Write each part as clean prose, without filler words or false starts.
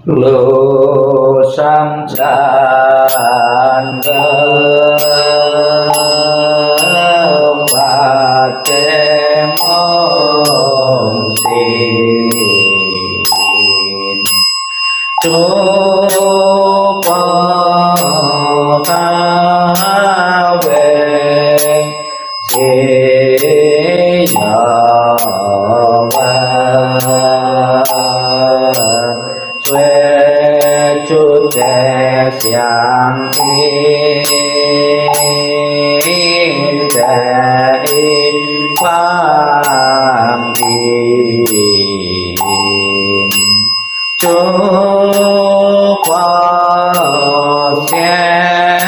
lô sang chan và che mong xin chúa qua về thế giờ xuê chút để xiang thiên để pháp thiên chúa qua xem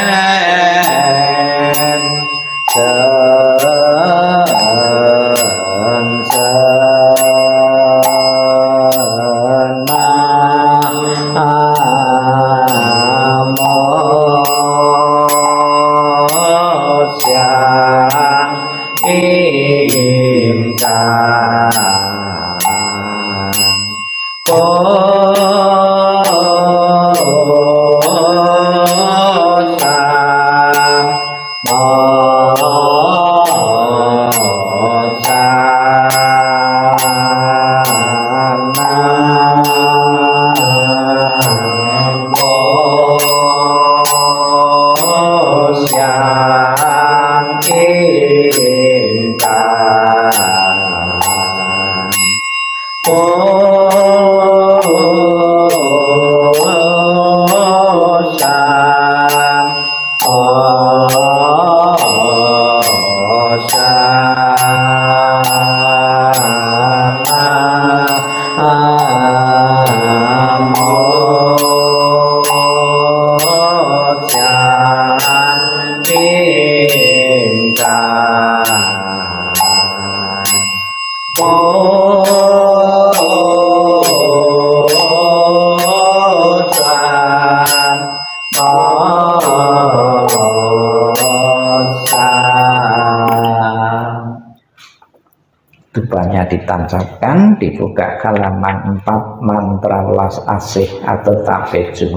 Dupanya ditancapkan, dibuka halaman 4 mantra welas asih atau tapeju.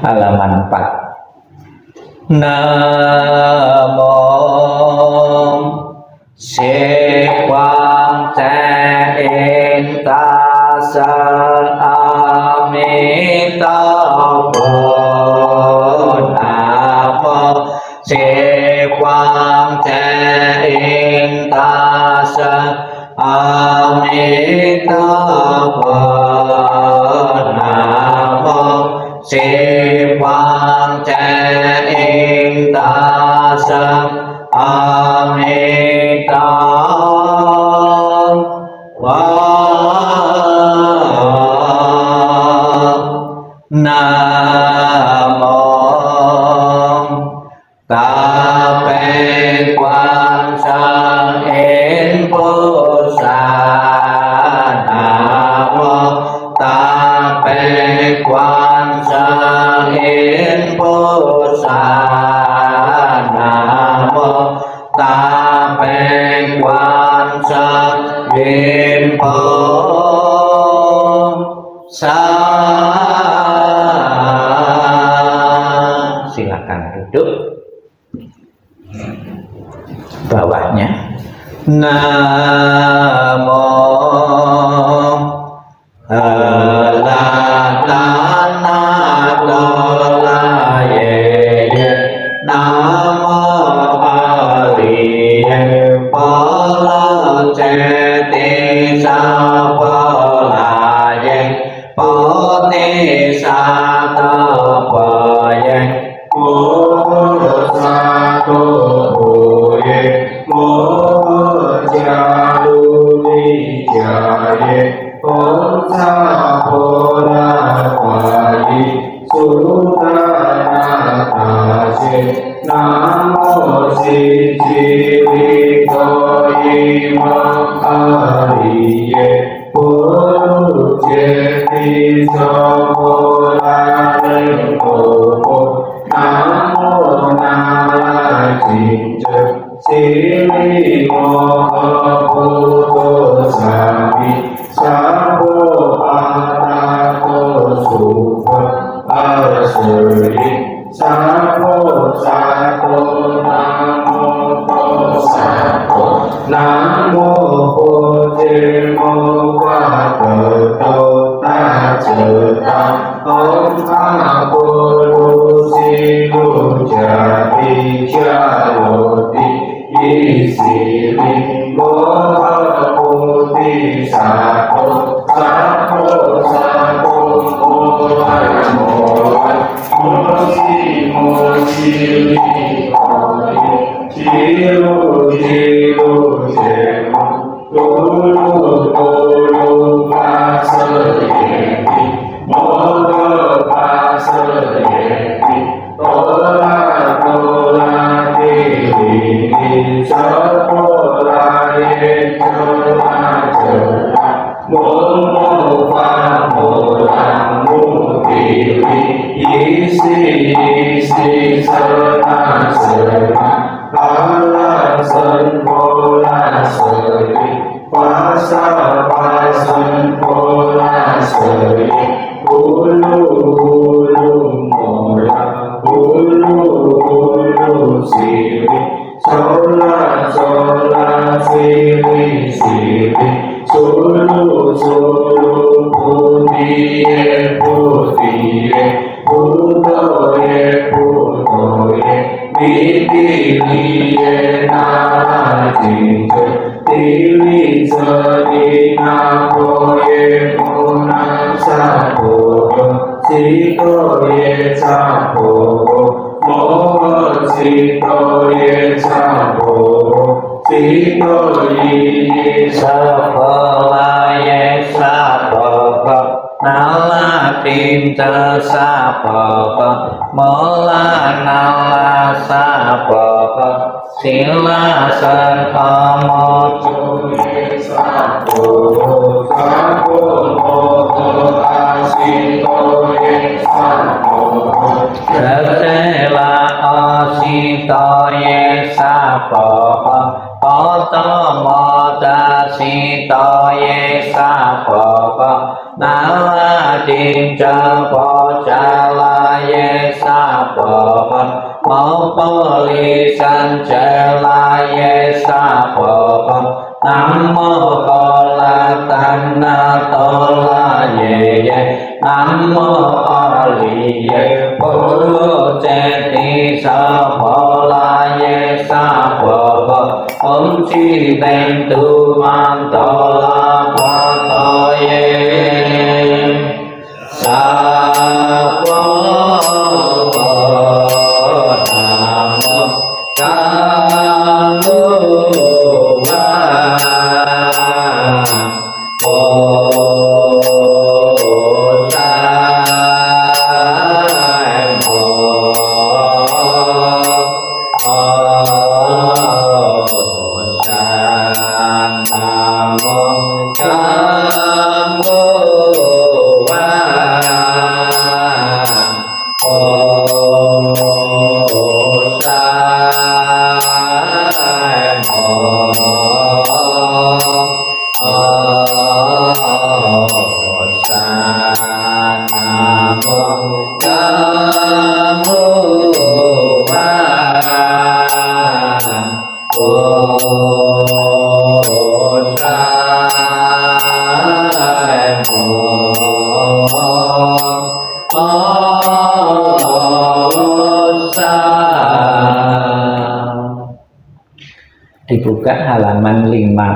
Halaman 4. Namo Se Quang Te In Tassa Amitabha. Namo Se Quang Te In Tassa Amitabha. Namo Se Quang Te In Tassa Amitabha. Namo Ta Pe Quan Sang In Bồ Sát. Namo Ta Pe Quan Sang In Bồ Sát. Namo Ta Pe Quan Sang In Bồ Sát. Silakan duduk. Bawahnya Namo Alatanatolaye. Namo Ariye Palaceti Sapalaye Pati Satapaye Murasatu Buye Murjaluni Jaye Ponsapuratayi Sudanatase. Namo Siji Vitoyi Makariye Purujeti Sapulare Kopo. Namo Nalajinja Siri Moha Puto Sami chế mô qua cờ tô ta chư ta ông a bồ lô si lô cha ti cha lô ti y si li bồ bồ ti sa tô sa tô sa tô mô lai mô si li chi lô che mô lô pa sơ ye ti mô lô pa sơ ye ti tô la ti li sa tô la ye chơ la mô pa mô la mô ti li y si sơ na ba la sơn vô la sở quá sa ba sơn vô la sở bố lu mô la bố lu si số la si số lu bố ti ye bố tô ye ni ti li ye na ti ti li sơ ni na po ye mo na sa po si to ye sa po mo si to ye sa po si to ye sa po la ye sa po na la tim ta sa po mo la na la sa po si la sa pa mo chu ye sa po mo a si to ye sa po te la a si to ye sa po to mo ta si to ye sa po na la tim cha po cha la ye sa po mo po li san cha la ye sa po nam mô po la tan na to la ye nam mô a li ye po lu che ti sa po la ye sa po om chi ben tu man to la pa to ye sa po nam mô ca mô va Dibuka halaman 56.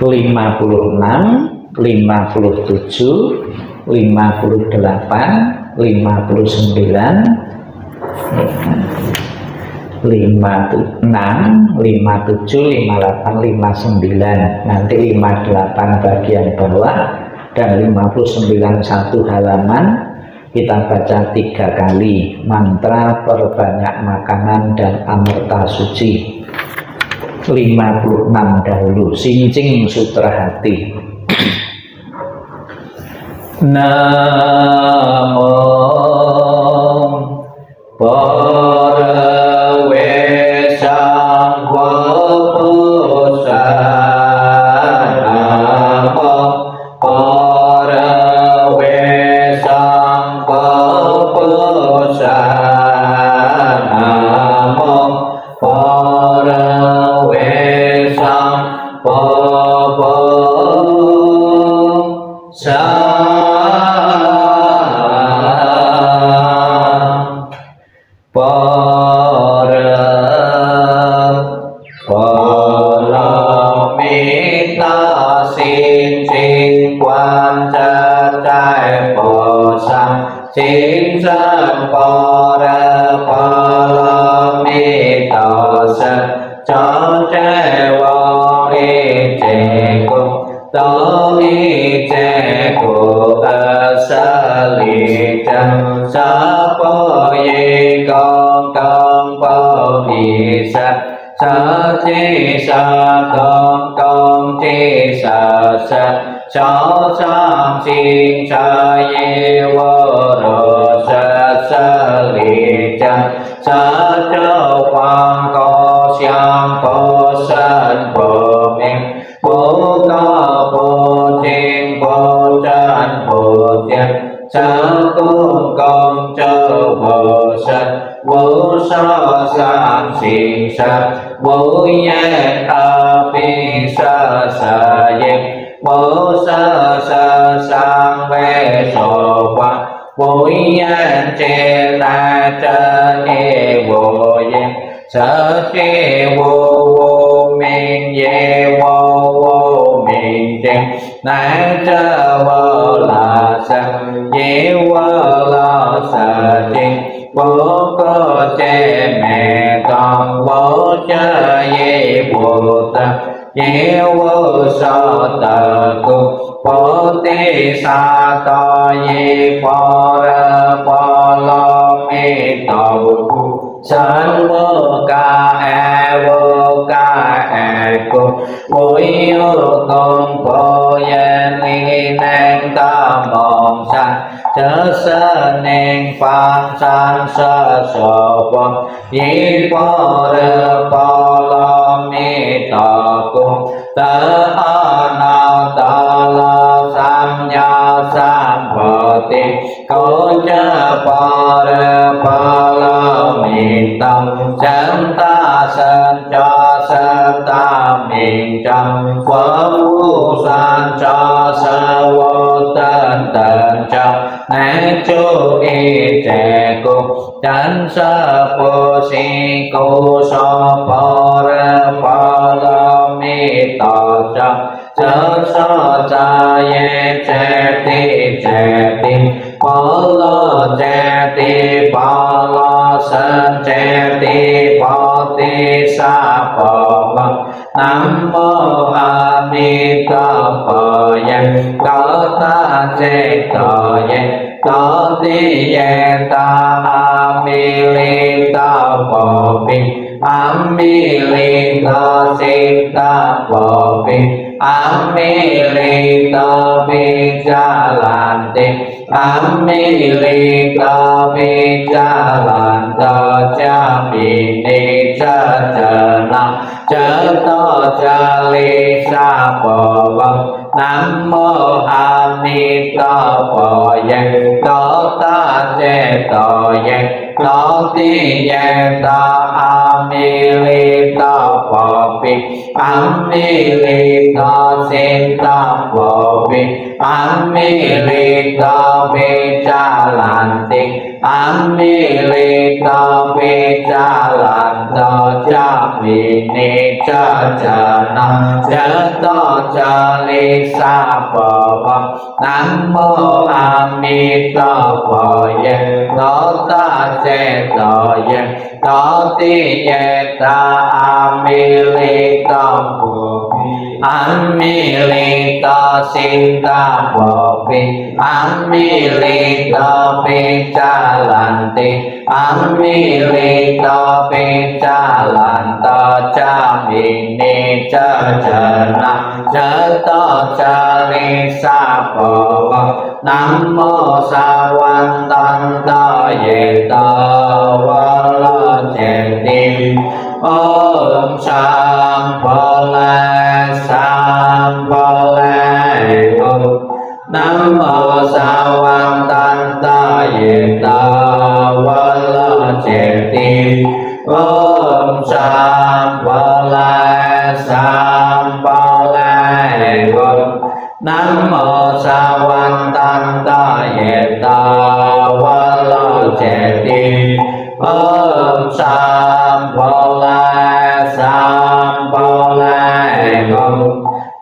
Lima puluh enam, 57, 58, 59, 56, 57, 58, 59. Nanti 58 bagian bawah dan 59 satu halaman kita baca 3 kali mantra perbanyak makanan dan amerta suci. 56 dahulu, Sincing Sutra Hati. Namo Parvesangha Chính dân bồ đề bồ lô mi tổ sư cho trẻ vô y chế cung tổ y chế cụ ở sơ lì chân sơ bồ y công công bồ y sơ sơ chi sơ công chi sơ sơ cho sang xin sơ y vô đồ sơ sơ lì chân sơ châu quang cô xiang cô sơn cô minh cô có cô thiên cô chân cô thiên sơ cung công châu vô sơn vô so sang xin sơ vô yên thơ pi sơ sơ yên vô sơ sơ sang về sổ quang vô yên trên la chân ye vô yên sơ chi vô vô minh ye vô vô minh trên na chơ vô la sân ye vô la sơ trên vô cơ che mẹ con vô chơ ye vô tâm ye vô so tờ cung vô ti sa to ye phò rơ phò lo mi tàu san vô ca e cung vô yêu công vô yên ni nang ta mong san chớ sơ neng phan san sơ sổ quang ye phò rơ phò lo mi tàu cung tơ a na ta la sam nha sam bồ ti cô chơ phò rơ phò lo mi tâm chấm ta sơn cho sơn ta miền trong quơ vũ san cho sơ vô tên tên trong nãy chú y trẻ cung chánh sơ bồ si cô so phò rơ phò lo mi tò trong chớ so cha ye che ti phò lo che ti phò lo sơn che ti phò ti sa phò vâng nam mô a di đà phật yên có ta che tờ yên có ti ye ta a mi li ta phò vi a mi li ta si ta phò vi a mi li ta vi cha lan ti a mi li ta vi cha lan ta cha mi ni cha cha na chớ to cha li sa phò vâng nam mô a di đà phật yên có ta che tờ yên có ti ye ta a mi li ta phò vi a mi li ta si ta phò vi a mi li ta vi cha lan ti a mi li ta vi cha lan ta cha mi ni cha cha na chớ to cha li sa phò vâng nam mô a di đà phật yên có ta che tờ yên có ti ye ta a mi li ta phò vi a mi li ta si ta phò vi a mi li ta vi cha lan ti a mi li ta vi cha lan ta cha mi ni cha cha na chớ to cha li sa phò vâng nam mô sa văn tăng ta ye ta va la che tim om sam pa la sam pa la om nam mô sa văn tăng ta ye ta va la che tim om sam pa la sam pa la om Nam mô sa văn tăng ta ye ta wa lo che ti Om sam bo la gom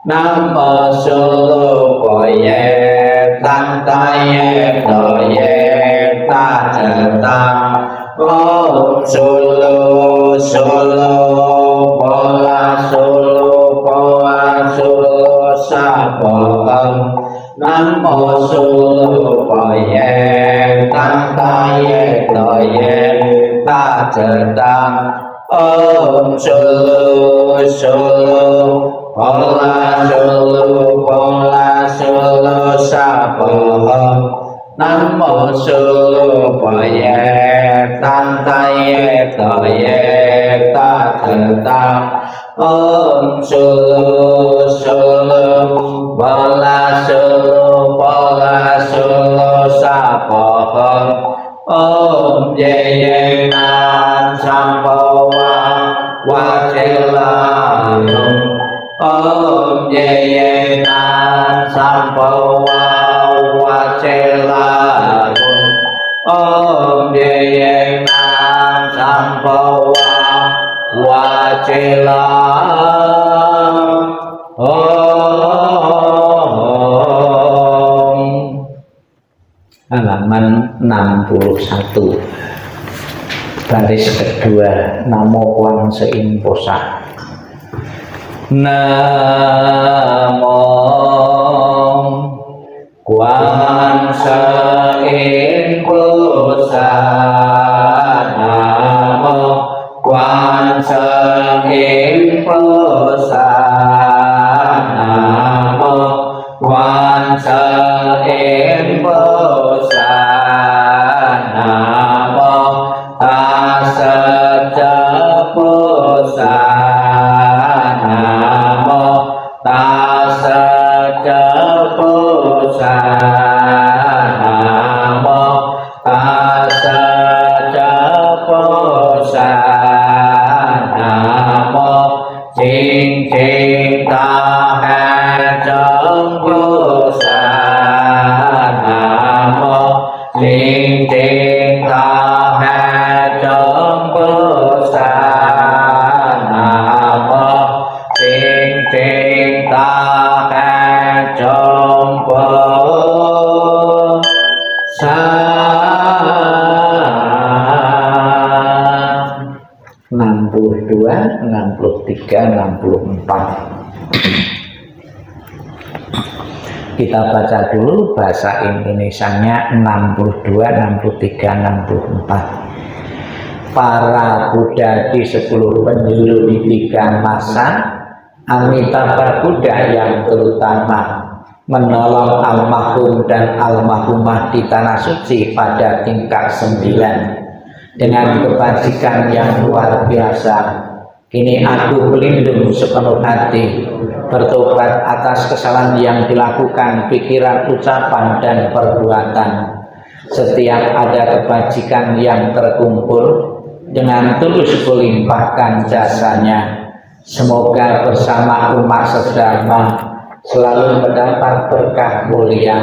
Nam mô su lu bo ye tăng ta ye to ye ta te ta Om su lu bo la sa bo gom Nam mô su lu bo ye tăng ta ye to ye ta te ta Om su lu bo la sa bo gom Nam mô su lu bo ye tăng ta ye to ye ta te ta Om su lu bo la sa bo gom Om ye nan sam bo wa che la lung Om ye nan sam bo wa che la lung Om ye nan sam bo wa che la halaman 61 baris kedua Namo Kuang Sein Posa. Namo Kuang Sein Posa. Namo Kuang Sein Posa. Namo Kuang Sein Posa. Namo Tassa Posa. Namo Tassa Posa. Namo Tassa Posa. Namo Ching Ching Ta Ha Trong Posa. Namo Ching Ching Ta Ha Trong Posa. Namo Ching Ching Ta Ha Trong Posa. 62, 63, 64. Kita baca dulu bahasa Indonesianya 62, 63, 64. Para Buddha di 10 penjuru di 3 masa, Amitabha Buddha yang terutama menolong almarhum dan almarhumah di tanah suci pada tingkat 9 dengan kebajikan yang luar biasa. Kini aku berlindung sepenuh hati, bertobat atas kesalahan yang dilakukan, pikiran, ucapan, dan perbuatan. Setiap ada kebajikan yang terkumpul, dengan tulus melimpahkan jasanya. Semoga bersama umat sedharma selalu mendapat berkah mulia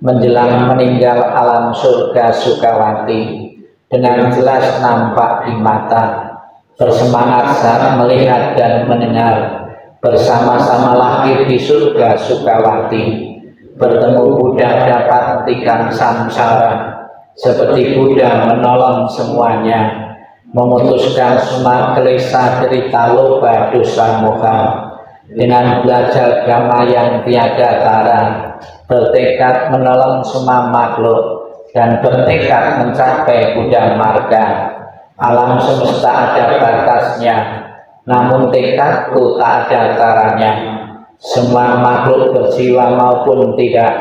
menjelang meninggal alam surga Sukawati. Dengan jelas nampak di mata, bersemangat saat melihat dan mendengar, bersama-sama lahir di surga Sukawati. Bertemu Buddha dapat hentikan samsara, seperti Buddha menolong semuanya, memutuskan semua kelesa derita loba dosa moha. Dengan belajar agama yang tiada tara, bertekad menolong semua makhluk, dan bertekad mencapai Buddha Marga. Alam semesta ada batasnya, namun tekadku tak ada taranya. Semua makhluk berjiwa maupun tidak,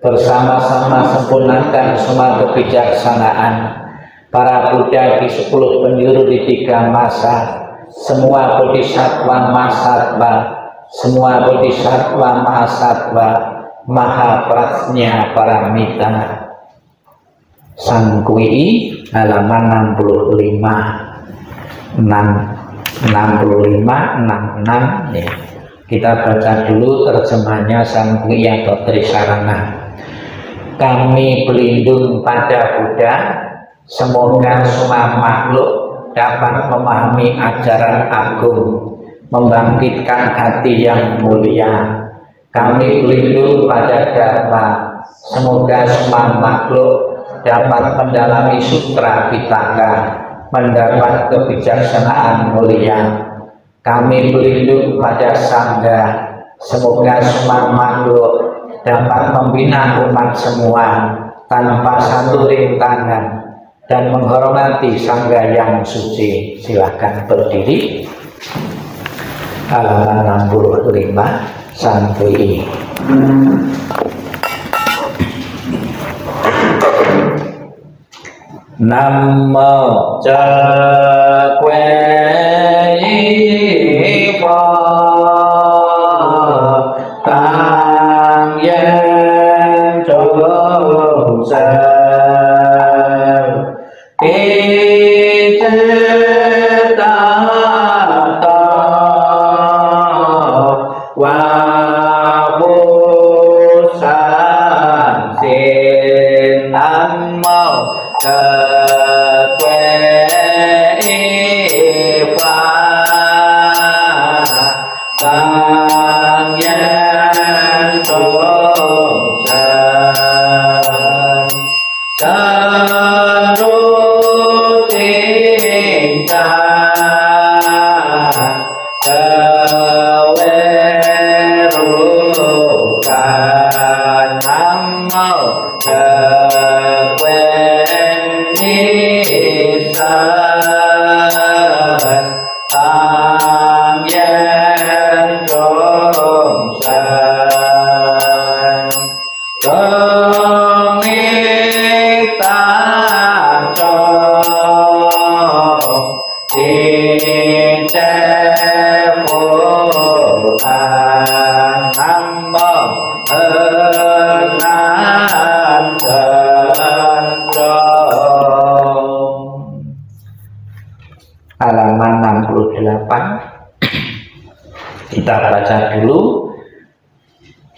bersama-sama sempurnakan semua kebijaksanaan. Para Buddha di 10 penjuru di 3 masa, semua bodhisattva mahasattva, semua bodhisattva mahasattva, maha prajna paramita. Sangkui halaman 65, 66 ya. Kita baca dulu terjemahnya Sang Priyato Trisarana. Kami berlindung pada Buddha, semoga semua makhluk dapat memahami ajaran agung, membangkitkan hati yang mulia. Kami berlindung pada Dharma, semoga semua makhluk dapat mendalami sutra Pitaka, mendapat kebijaksanaan mulia. Kami berlindung pada Sangha, semoga semua makhluk dapat membina umat semua tanpa satu rintangan dan menghormati Sangha yang suci. Silahkan berdiri. Halaman 65 sampai Namo Cakwe Ipa Tang Yen Chong Sa halaman 68. Kita baca dulu,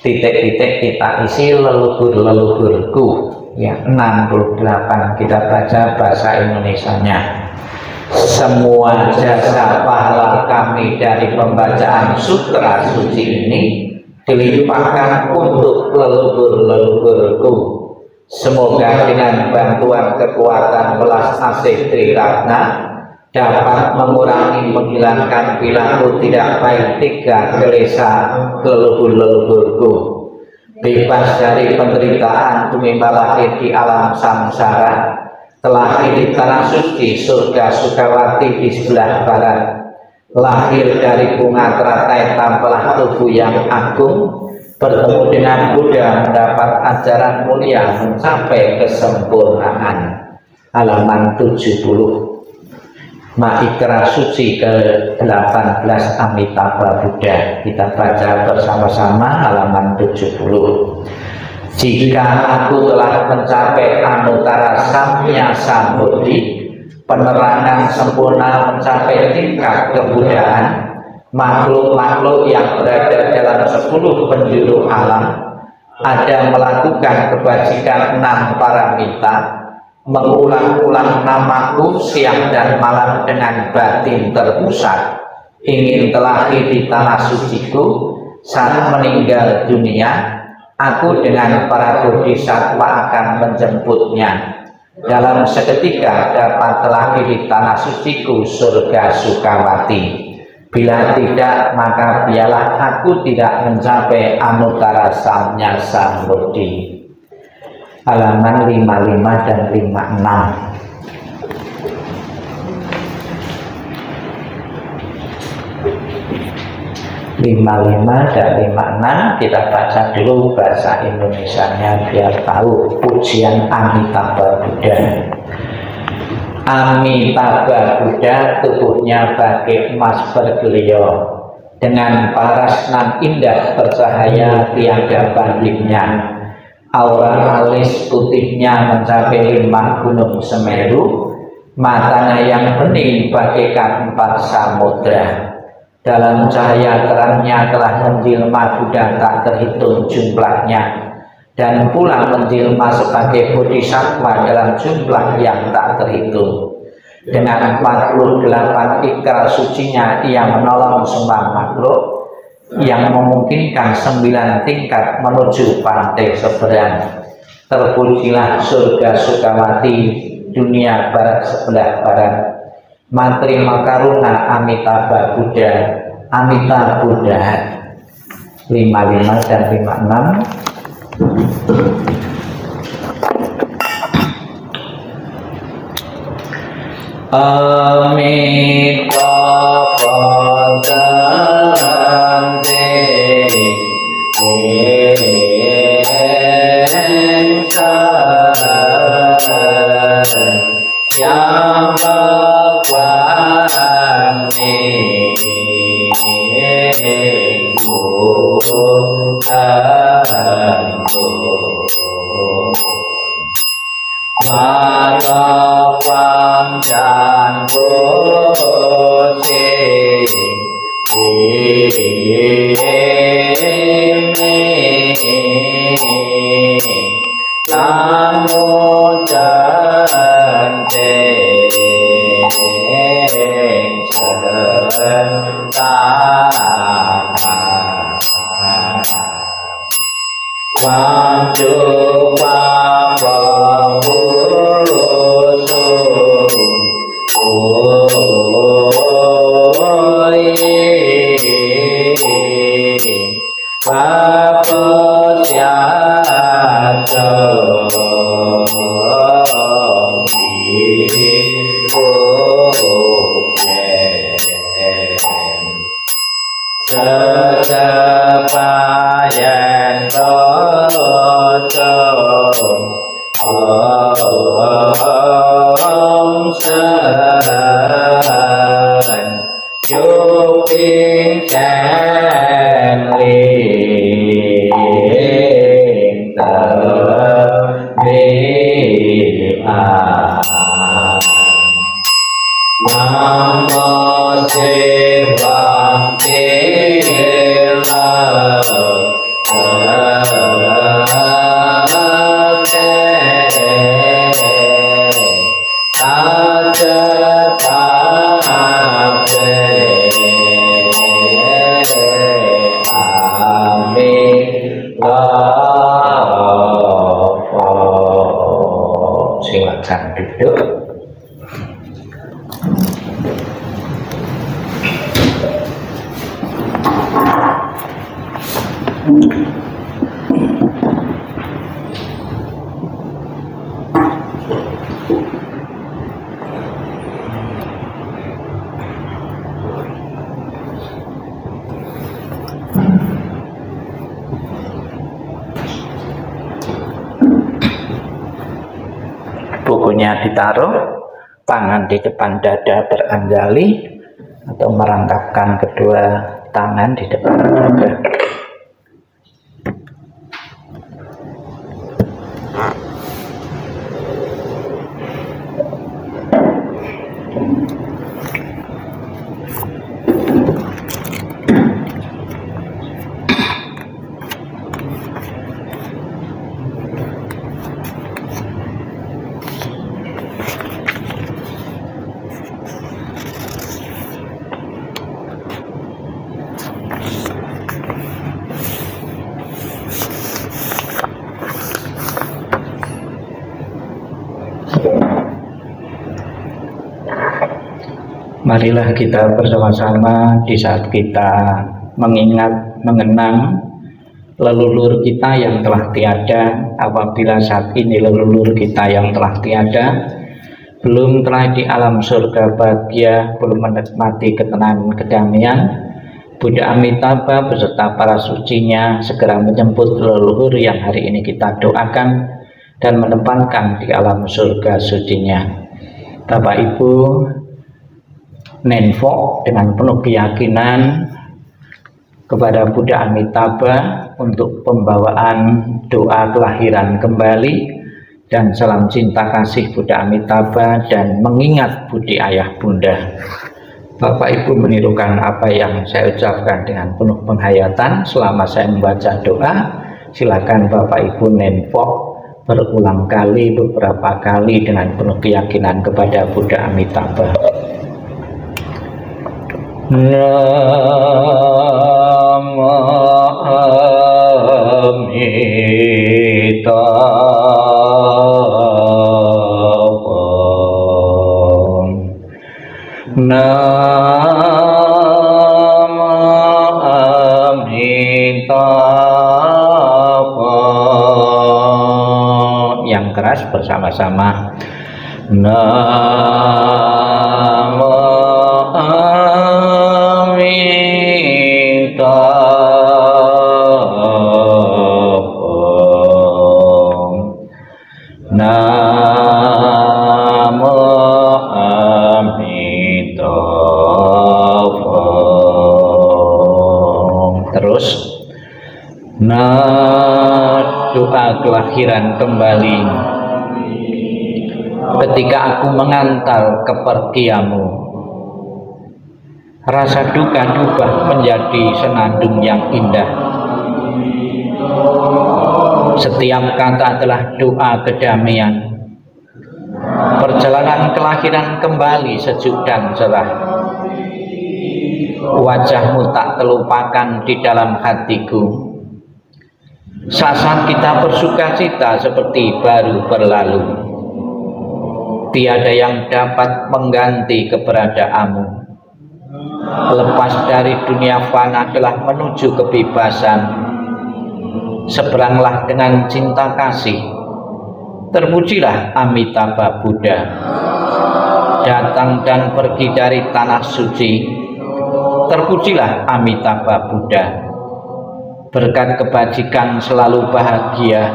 titik-titik kita isi leluhur-leluhurku. Ya, 68 kita baca bahasa Indonesianya. Semua jasa pahala kami dari pembacaan sutra suci ini dilimpahkan untuk leluhur-leluhurku. Semoga dengan bantuan kekuatan belas asih Triratna dapat mengurangi menghilangkan perilaku tidak baik tiga kelesa leluhur-leluhurku, bebas dari penderitaan tumimba lahir di alam samsara, telah di tanah suci surga Sukawati di sebelah barat, lahir dari bunga teratai tampalah tubuh yang agung, bertemu dengan Buddha mendapat ajaran mulia mencapai kesempurnaan. Halaman 70. Maikra suci ke-18 Amitabha Buddha. Kita baca bersama-sama halaman 70. Jika aku telah mencapai Anuttara Samya Sambuddhi, penerangan sempurna mencapai tingkat kebudayaan, makhluk-makhluk yang berada dalam 10 penjuru alam ada melakukan kebajikan 6 paramita, mengulang-ulang namaku siang dan malam dengan batin terpusat, ingin terlahir di tanah suciku. Saat meninggal dunia, aku dengan para bodhisattva akan menjemputnya. Dalam seketika dapat terlahir di tanah suciku surga Sukawati. Bila tidak, maka biarlah aku tidak mencapai Anuttara Samya Sambuddhi. Halaman 55 dan 56. 55 dan 56 kita baca dulu bahasa Indonesianya biar tahu pujian Amitabha Buddha. Amitabha Buddha tubuhnya bagai emas bergelio, dengan paras nan indah bercahaya tiada bandingnya. Aura alis putihnya mencapai 5 gunung Semeru, matanya yang bening bagaikan 4 samudra. Dalam cahaya terangnya telah menjelma Buddha tak terhitung jumlahnya, dan pula menjelma sebagai bodhisattva dalam jumlah yang tak terhitung. Dengan 48 ikrar sucinya ia menolong semua makhluk, yang memungkinkan 9 tingkat menuju pantai seberang. Terpujilah surga Sukawati, dunia barat sebelah barat. Matri Makaruna Amitabha Buddha, Amitabha Buddha. 55 dan 56. Silakan duduk. Bukunya ditaruh, tangan di depan dada beranjali atau merangkapkan kedua tangan di depan dada. Marilah kita bersama-sama di saat kita mengingat, mengenang leluhur kita yang telah tiada. Apabila saat ini leluhur kita yang telah tiada belum telah di alam surga bahagia, belum menikmati ketenangan kedamaian, Buddha Amitabha beserta para sucinya segera menjemput leluhur yang hari ini kita doakan dan menempatkan di alam surga sucinya. Bapak Ibu Nenfok dengan penuh keyakinan kepada Buddha Amitabha untuk pembawaan doa kelahiran kembali dan salam cinta kasih Buddha Amitabha dan mengingat budi ayah bunda. Bapak Ibu menirukan apa yang saya ucapkan dengan penuh penghayatan selama saya membaca doa. Silakan Bapak Ibu nenpok berulang kali, beberapa kali dengan penuh keyakinan kepada Buddha Amitabha. Namo Amitabha. Namo Amitabha. Yang keras bersama-sama. Namo Namo Amitabha. Terus doa kelahiran kembali. Ketika aku mengantar kepergianmu, rasa duka berubah menjadi senandung yang indah. Setiap kata adalah doa kedamaian. Perjalanan kelahiran kembali sejuk dan cerah. Wajahmu tak terlupakan di dalam hatiku. Saat kita bersuka cita seperti baru berlalu. Tiada yang dapat mengganti keberadaanmu. Lepas dari dunia fana telah menuju kebebasan. Seberanglah dengan cinta kasih. Terpujilah Amitabha Buddha. Datang dan pergi dari tanah suci. Terpujilah Amitabha Buddha. Berkat kebajikan selalu bahagia.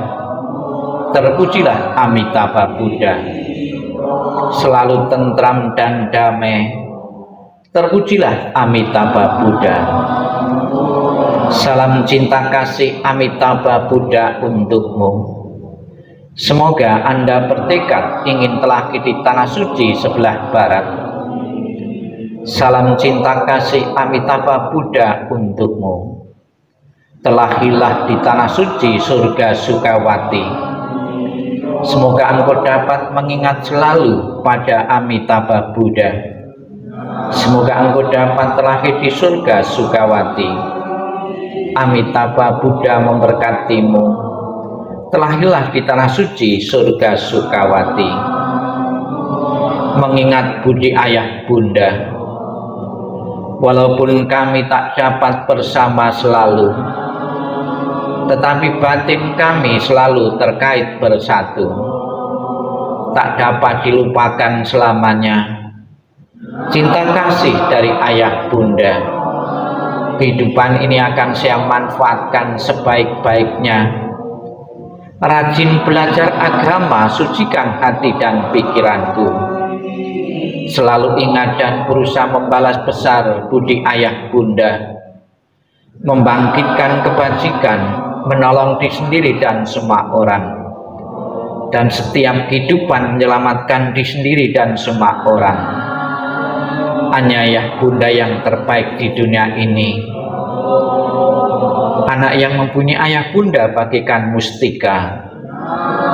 Terpujilah Amitabha Buddha. Selalu tentram dan damai. Terpujilah Amitabha Buddha. Salam cinta kasih Amitabha Buddha untukmu. Semoga Anda bertekad ingin telaki di tanah suci sebelah barat. Salam cinta kasih Amitabha Buddha untukmu. Telahilah di tanah suci surga Sukawati. Semoga engkau dapat mengingat selalu pada Amitabha Buddha. Semoga engkau dapat terlahir di surga Sukawati. Amitabha Buddha memberkatimu. Terlahirlah di tanah suci surga Sukawati. Mengingat budi ayah bunda. Walaupun kami tak dapat bersama selalu, tetapi batin kami selalu terkait bersatu. Tak dapat dilupakan selamanya. Cinta kasih dari ayah bunda. Kehidupan ini akan saya manfaatkan sebaik-baiknya. Rajin belajar agama, sucikan hati dan pikiranku. Selalu ingat dan berusaha membalas besar budi ayah bunda. Membangkitkan kebajikan, menolong diri sendiri dan semua orang. Dan setiap kehidupan menyelamatkan diri sendiri dan semua orang. Hanya ayah bunda yang terbaik di dunia ini. Anak yang mempunyai ayah bunda bagaikan mustika.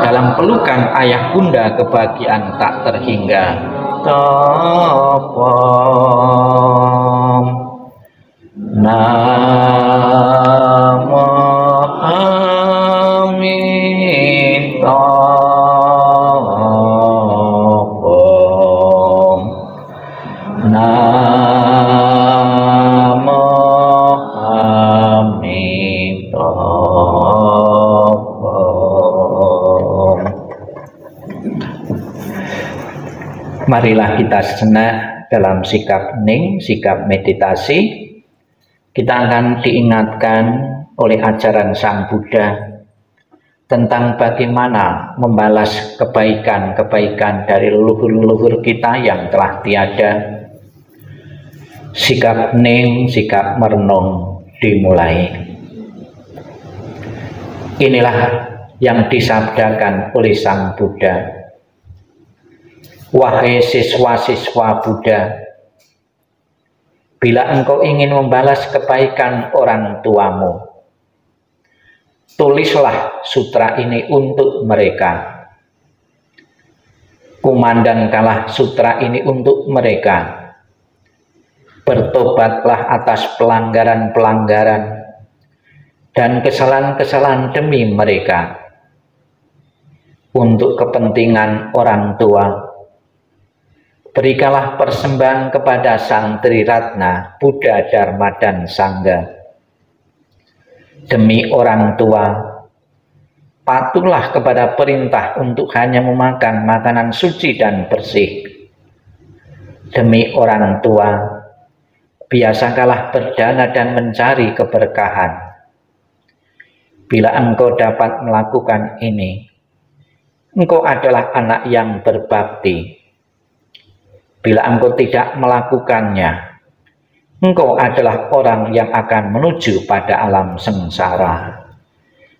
Dalam pelukan ayah bunda kebahagiaan tak terhingga. Tapam Namo Amitabha. Namo Amitabha. Marilah kita sejenak dalam sikap hening, sikap meditasi. Kita akan diingatkan oleh ajaran Sang Buddha tentang bagaimana membalas kebaikan-kebaikan dari leluhur-leluhur kita yang telah tiada. Sikap hening, sikap merenung dimulai. Inilah yang disabdakan oleh Sang Buddha. Wahai siswa-siswa Buddha, Bila engkau ingin membalas kebaikan orang tuamu, tulislah sutra ini untuk mereka. Kumandangkanlah sutra ini untuk mereka. Bertobatlah atas pelanggaran-pelanggaran dan kesalahan-kesalahan demi mereka. Untuk kepentingan orang tua, berikanlah persembahan kepada Sang Triratna, Buddha, Dharma, dan Sangha. Demi orang tua, patuhlah kepada perintah untuk hanya memakan makanan suci dan bersih. Demi orang tua, biasakanlah berdana dan mencari keberkahan. Bila engkau dapat melakukan ini, engkau adalah anak yang berbakti. Bila engkau tidak melakukannya, engkau adalah orang yang akan menuju pada alam sengsara.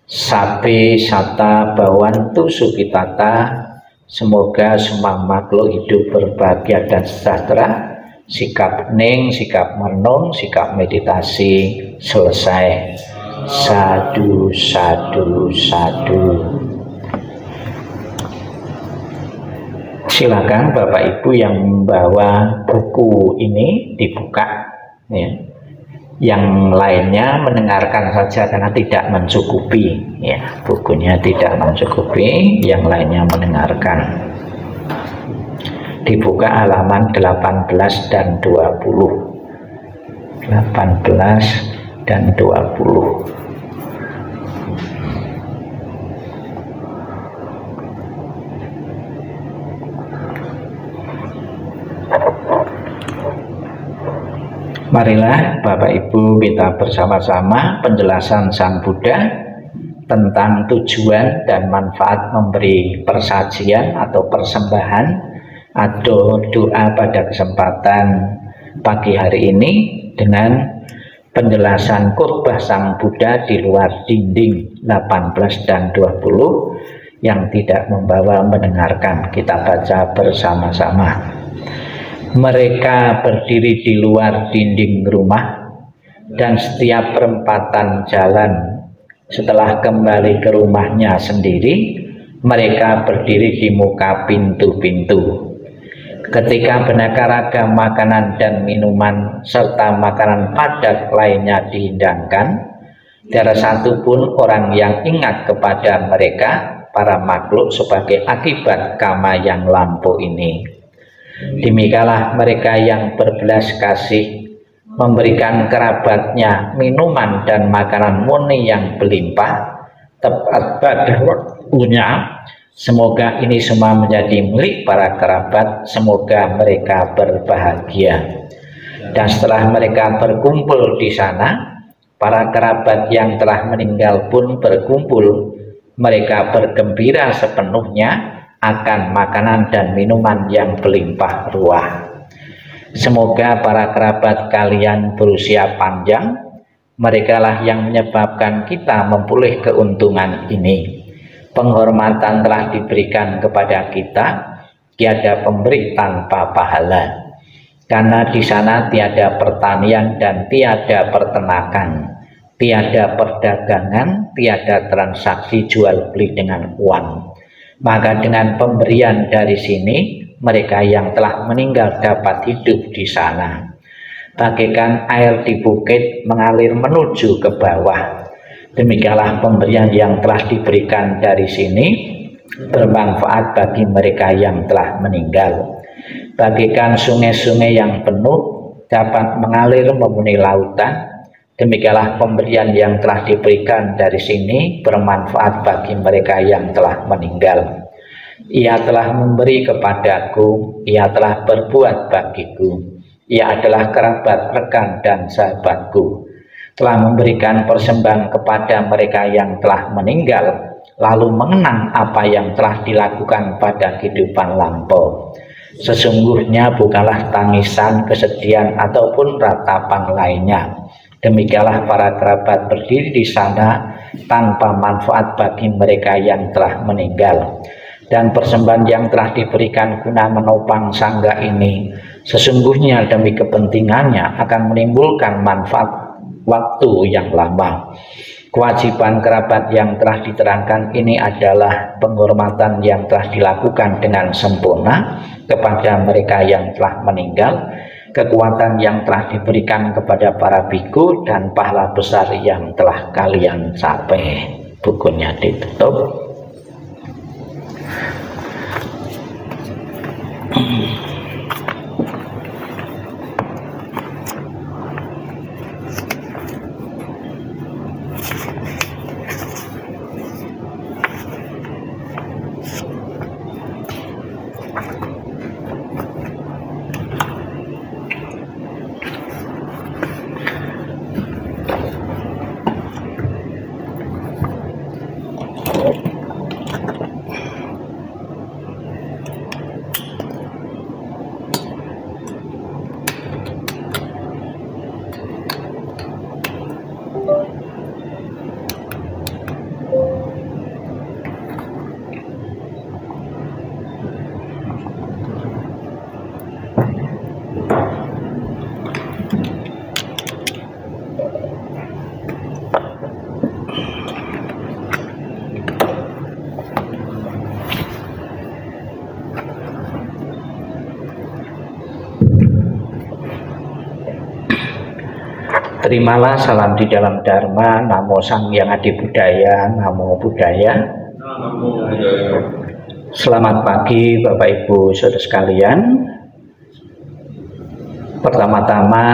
Sabe sata bawantu sukitata, semoga semua makhluk hidup berbahagia dan sejahtera. Sikap hening, sikap merenung, sikap meditasi selesai. Sadu, sadu, sadu. Silakan Bapak Ibu yang membawa buku ini dibuka, ya. Yang lainnya mendengarkan saja karena tidak mencukupi, ya. Bukunya tidak mencukupi, yang lainnya mendengarkan. Dibuka halaman 18 dan 20. 18 dan 20. Marilah Bapak Ibu kita bersama-sama penjelasan Sang Buddha tentang tujuan dan manfaat memberi persajian atau persembahan atau doa pada kesempatan pagi hari ini dengan penjelasan khotbah Sang Buddha di luar dinding 18 dan 20 yang tidak membawa mendengarkan. Kita baca bersama-sama. Mereka berdiri di luar dinding rumah dan setiap perempatan jalan. Setelah kembali ke rumahnya sendiri, mereka berdiri di muka pintu-pintu. Ketika beraneka ragam makanan dan minuman serta makanan padat lainnya dihidangkan, tiada satupun orang yang ingat kepada mereka, para makhluk, sebagai akibat kama yang lampau ini. Demikianlah mereka yang berbelas kasih memberikan kerabatnya minuman dan makanan murni yang berlimpah tepat pada waktunya. Semoga ini semua menjadi milik para kerabat, semoga mereka berbahagia. Dan setelah mereka berkumpul di sana, para kerabat yang telah meninggal pun berkumpul. Mereka bergembira sepenuhnya akan makanan dan minuman yang berlimpah ruah. Semoga para kerabat kalian berusia panjang, merekalah yang menyebabkan kita memperoleh keuntungan ini. Penghormatan telah diberikan kepada kita, tiada pemberi tanpa pahala. Karena di sana tiada pertanian dan tiada peternakan, tiada perdagangan, tiada transaksi jual beli dengan uang. Maka dengan pemberian dari sini, mereka yang telah meninggal dapat hidup di sana. Bagaikan air di bukit mengalir menuju ke bawah, demikianlah pemberian yang telah diberikan dari sini bermanfaat bagi mereka yang telah meninggal. Bagaikan sungai-sungai yang penuh dapat mengalir memenuhi lautan, demikianlah pemberian yang telah diberikan dari sini bermanfaat bagi mereka yang telah meninggal. Ia telah memberi kepadaku, ia telah berbuat bagiku, ia adalah kerabat, rekan, dan sahabatku. Telah memberikan persembahan kepada mereka yang telah meninggal, lalu mengenang apa yang telah dilakukan pada kehidupan lampau. Sesungguhnya bukanlah tangisan, kesedihan, ataupun ratapan lainnya. Demikianlah para kerabat berdiri di sana tanpa manfaat bagi mereka yang telah meninggal. Dan persembahan yang telah diberikan guna menopang sangga ini Sesungguhnya demi kepentingannya akan menimbulkan manfaat waktu yang lama. Kewajiban kerabat yang telah diterangkan ini adalah penghormatan yang telah dilakukan dengan sempurna kepada mereka yang telah meninggal, kekuatan yang telah diberikan kepada para biku, dan pahala besar yang telah kalian capai. Bukunya ditutup. Terimalah salam di dalam Dharma. Namo Sang Hyang Adi Budaya. Namo Buddhaya. Selamat pagi Bapak Ibu Saudara sekalian. Pertama-tama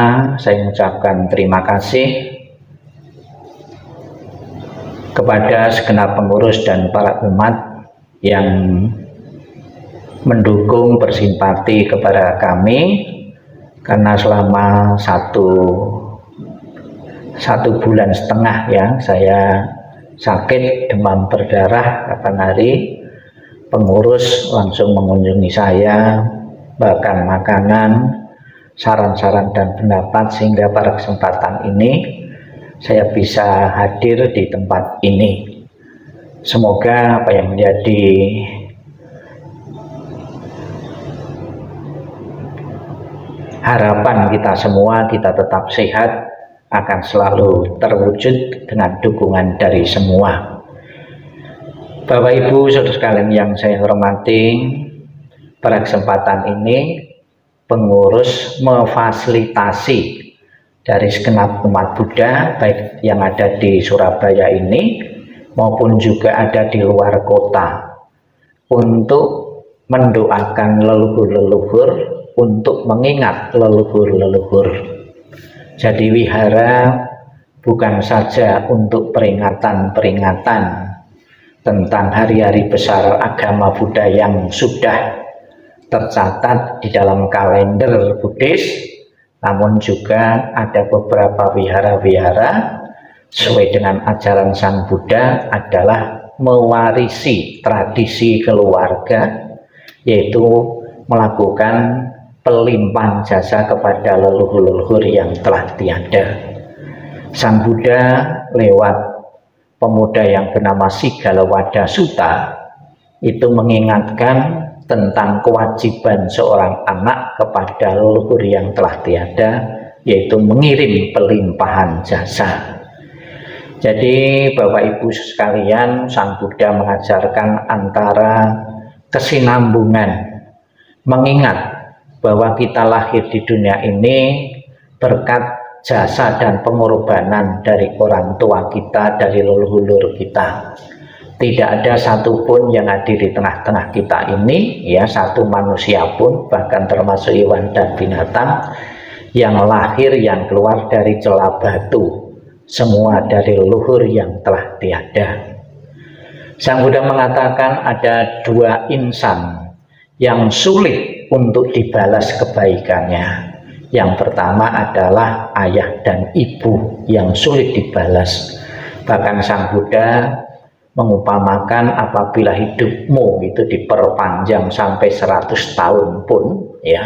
saya mengucapkan terima kasih kepada segenap pengurus dan para umat yang mendukung, bersimpati kepada kami, karena selama satu bulan setengah ya saya sakit demam berdarah. Kapan hari pengurus langsung mengunjungi saya, bahkan makanan, saran-saran dan pendapat, sehingga pada kesempatan ini saya bisa hadir di tempat ini. Semoga apa yang menjadi harapan kita semua, kita tetap sehat, akan selalu terwujud dengan dukungan dari semua. Bapak Ibu Saudara sekalian yang saya hormati, pada kesempatan ini pengurus memfasilitasi dari segenap umat Buddha, baik yang ada di Surabaya ini maupun juga ada di luar kota, untuk mendoakan leluhur-leluhur, untuk mengingat leluhur-leluhur. Jadi wihara bukan saja untuk peringatan-peringatan tentang hari-hari besar agama Buddha yang sudah tercatat di dalam kalender Buddhis, namun juga ada beberapa wihara-wihara sesuai dengan ajaran Sang Buddha adalah mewarisi tradisi keluarga, yaitu melakukan pelimpahan jasa kepada leluhur-leluhur yang telah tiada. Sang Buddha lewat pemuda yang bernama Sigalawada Sutta itu mengingatkan tentang kewajiban seorang anak kepada leluhur yang telah tiada, yaitu mengirim pelimpahan jasa. Jadi Bapak Ibu sekalian, Sang Buddha mengajarkan antara kesinambungan, mengingat bahwa kita lahir di dunia ini berkat jasa dan pengorbanan dari orang tua kita, dari leluhur kita. Tidak ada satupun yang hadir di tengah-tengah kita ini, ya, satu manusia pun, bahkan termasuk hewan dan binatang, yang lahir, yang keluar dari celah batu, semua dari leluhur yang telah tiada. Sang Buddha mengatakan ada dua insan yang sulit untuk dibalas kebaikannya. Yang pertama adalah ayah dan ibu yang sulit dibalas. Bahkan Sang Buddha mengumpamakan apabila hidupmu itu diperpanjang sampai 100 tahun pun, ya,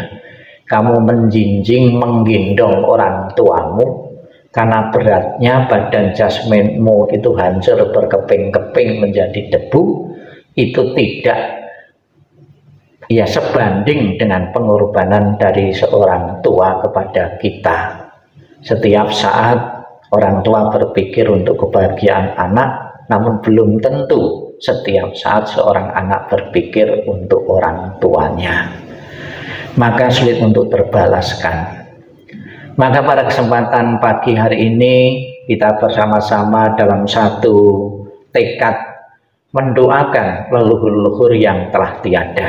kamu menjinjing, menggendong orang tuamu, karena beratnya badan jasminmu itu hancur berkeping-keping menjadi debu, itu tidak ya sebanding dengan pengorbanan dari seorang tua kepada kita. Setiap saat orang tua berpikir untuk kebahagiaan anak, namun belum tentu setiap saat seorang anak berpikir untuk orang tuanya. Maka sulit untuk terbalaskan. Maka pada kesempatan pagi hari ini kita bersama-sama dalam satu tekad mendoakan leluhur-leluhur yang telah tiada.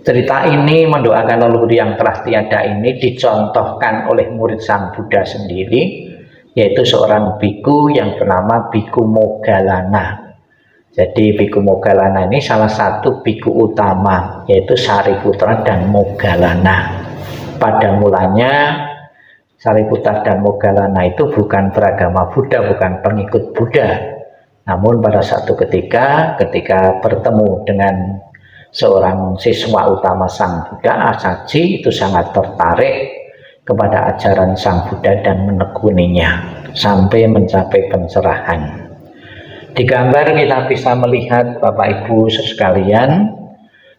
Cerita ini mendoakan leluhur yang telah tiada ini dicontohkan oleh murid Sang Buddha sendiri, yaitu seorang biku yang bernama Biku Moggallana. Jadi Biku Moggallana ini salah satu biku utama, yaitu Sariputra dan Moggallana. Pada mulanya Sariputra dan Moggallana itu bukan beragama Buddha, bukan pengikut Buddha. Namun pada satu ketika bertemu dengan seorang siswa utama Sang Buddha, Asaji, itu sangat tertarik kepada ajaran Sang Buddha dan menekuninya sampai mencapai pencerahan. Di gambar kita bisa melihat Bapak Ibu sekalian,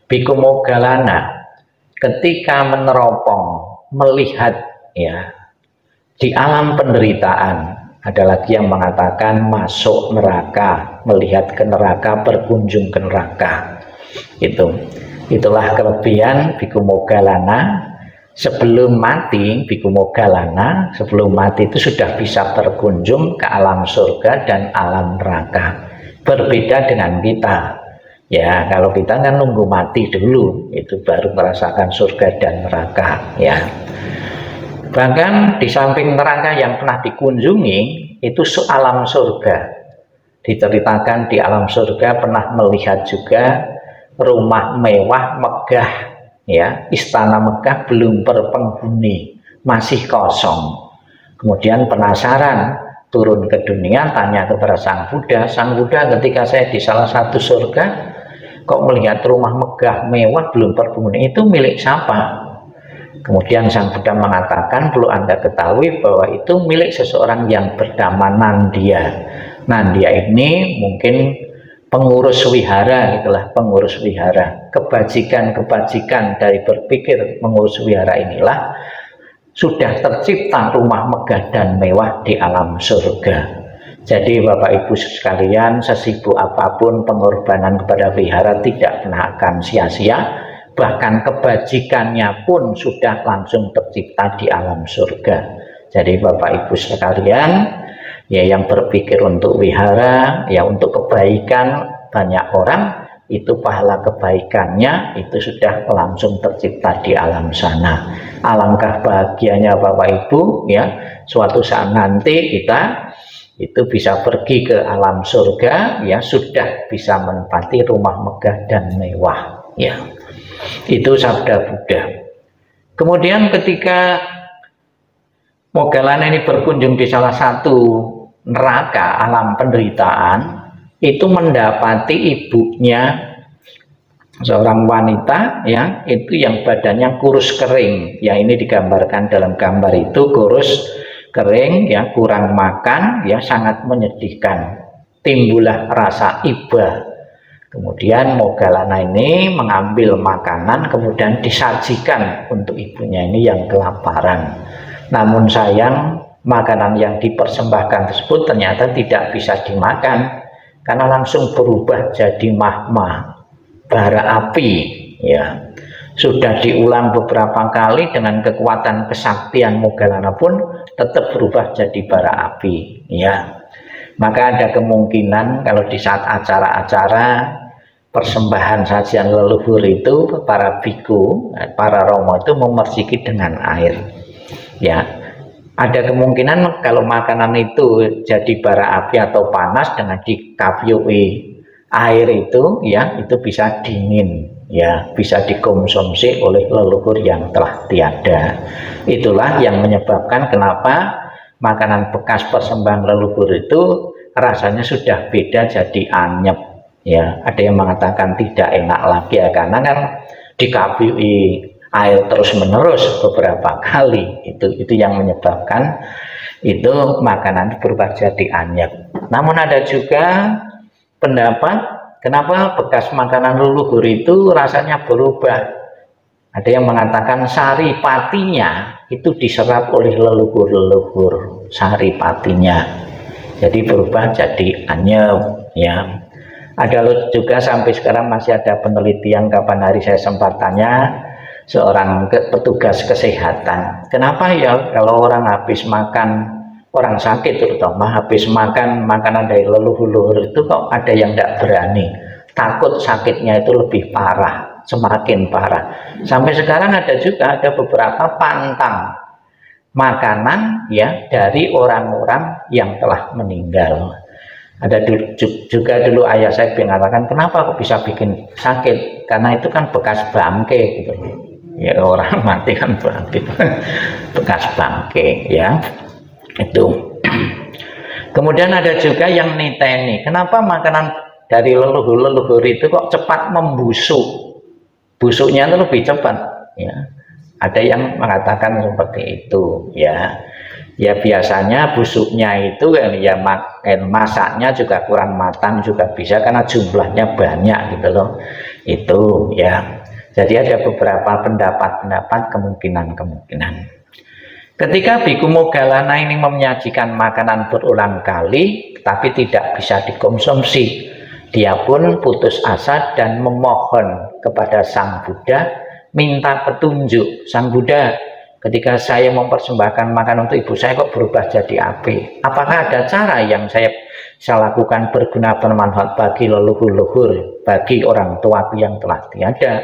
Biku Moggallana ketika meneropong melihat ya di alam penderitaan, ada lagi yang mengatakan masuk neraka, melihat ke neraka, berkunjung ke neraka. Itulah kelebihan Biku Moggallana. Sebelum mati, Biku Moggallana sebelum mati itu sudah bisa berkunjung ke alam surga dan alam neraka. Berbeda dengan kita. Ya, kalau kita kan nunggu mati dulu, itu baru merasakan surga dan neraka. Ya. Bahkan di samping neraka yang pernah dikunjungi, itu alam surga. Diceritakan di alam surga pernah melihat juga rumah mewah megah. Ya, istana megah belum berpenghuni, masih kosong. Kemudian penasaran, turun ke dunia, tanya kepada Sang Buddha, Sang Buddha, ketika saya di salah satu surga kok melihat rumah megah mewah belum berpenghuni, itu milik siapa? Kemudian Sang Buddha mengatakan, perlu Anda ketahui bahwa itu milik seseorang yang bernama Nandia. Nandia ini mungkin pengurus wihara, itulah pengurus wihara. Kebajikan-kebajikan dari berpikir mengurus wihara inilah sudah tercipta rumah megah dan mewah di alam surga. Jadi Bapak Ibu sekalian, sesibuk apapun pengorbanan kepada wihara tidak pernah akan sia-sia. Bahkan kebajikannya pun sudah langsung tercipta di alam surga. Jadi Bapak Ibu sekalian, ya yang berpikir untuk wihara, ya untuk kebaikan banyak orang, itu pahala kebaikannya itu sudah langsung tercipta di alam sana. Alangkah bahagianya Bapak Ibu, ya suatu saat nanti kita itu bisa pergi ke alam surga, ya sudah bisa menempati rumah megah dan mewah. Ya, itu sabda Buddha. Kemudian ketika Moggallana ini berkunjung di salah satu neraka, alam penderitaan, itu mendapati ibunya seorang wanita, ya itu yang badannya kurus kering. Ya, ini digambarkan dalam gambar itu kurus kering, ya kurang makan, ya sangat menyedihkan. Timbullah rasa iba. Kemudian Moggallana ini mengambil makanan, kemudian disajikan untuk ibunya ini yang kelaparan. Namun sayang, makanan yang dipersembahkan tersebut ternyata tidak bisa dimakan karena langsung berubah jadi mahma, bara api. Ya, sudah diulang beberapa kali dengan kekuatan kesaktian Moggallana pun tetap berubah jadi bara api. Ya, maka ada kemungkinan kalau di saat acara-acara persembahan sajian leluhur itu para biku, para romo itu memersiki dengan air. Ya, ada kemungkinan kalau makanan itu jadi bara api atau panas dengan dikavyui air itu, ya itu bisa dingin, ya bisa dikonsumsi oleh leluhur yang telah tiada. Itulah yang menyebabkan kenapa makanan bekas persembahan leluhur itu rasanya sudah beda jadi anyep. Ya, ada yang mengatakan tidak enak lagi ya, karena kan dikavyui air terus menerus beberapa kali, itu yang menyebabkan itu makanan berubah jadi anyep. Namun ada juga pendapat Kenapa bekas makanan leluhur itu rasanya berubah? Ada yang mengatakan saripatinya itu diserap oleh leluhur-leluhur, saripatinya. Jadi berubah jadi anyep, ya. Ada juga sampai sekarang masih ada penelitian, kapan hari saya sempat tanya seorang petugas kesehatan, kenapa ya kalau orang habis makan, orang sakit terutama habis makan makanan dari leluhur-leluhur itu kok ada yang tidak berani, takut sakitnya itu lebih parah, semakin parah. Sampai sekarang ada juga beberapa pantang makanan ya dari orang-orang yang telah meninggal. Ada juga dulu ayah saya mengatakan, kenapa kok bisa bikin sakit? Karena itu kan bekas bangke gitu. Ya orang mati kan bangke, bekas bangke ya itu. Kemudian ada juga yang niteni, kenapa makanan dari leluhur-leluhur itu kok cepat membusuk, busuknya itu lebih cepat ya. Ada yang mengatakan seperti itu ya. Ya biasanya busuknya itu ya masaknya juga kurang matang juga bisa, karena jumlahnya banyak gitu loh itu ya. Jadi ada beberapa pendapat-pendapat, kemungkinan-kemungkinan. Ketika Bhikkhu Moggallana ini menyajikan makanan berulang kali tapi tidak bisa dikonsumsi, dia pun putus asa dan memohon kepada Sang Buddha, minta petunjuk. Sang Buddha, ketika saya mempersembahkan makanan untuk ibu saya kok berubah jadi api, apakah ada cara yang saya lakukan berguna bermanfaat bagi leluhur-leluhur, bagi orang tuaku yang telah tiada?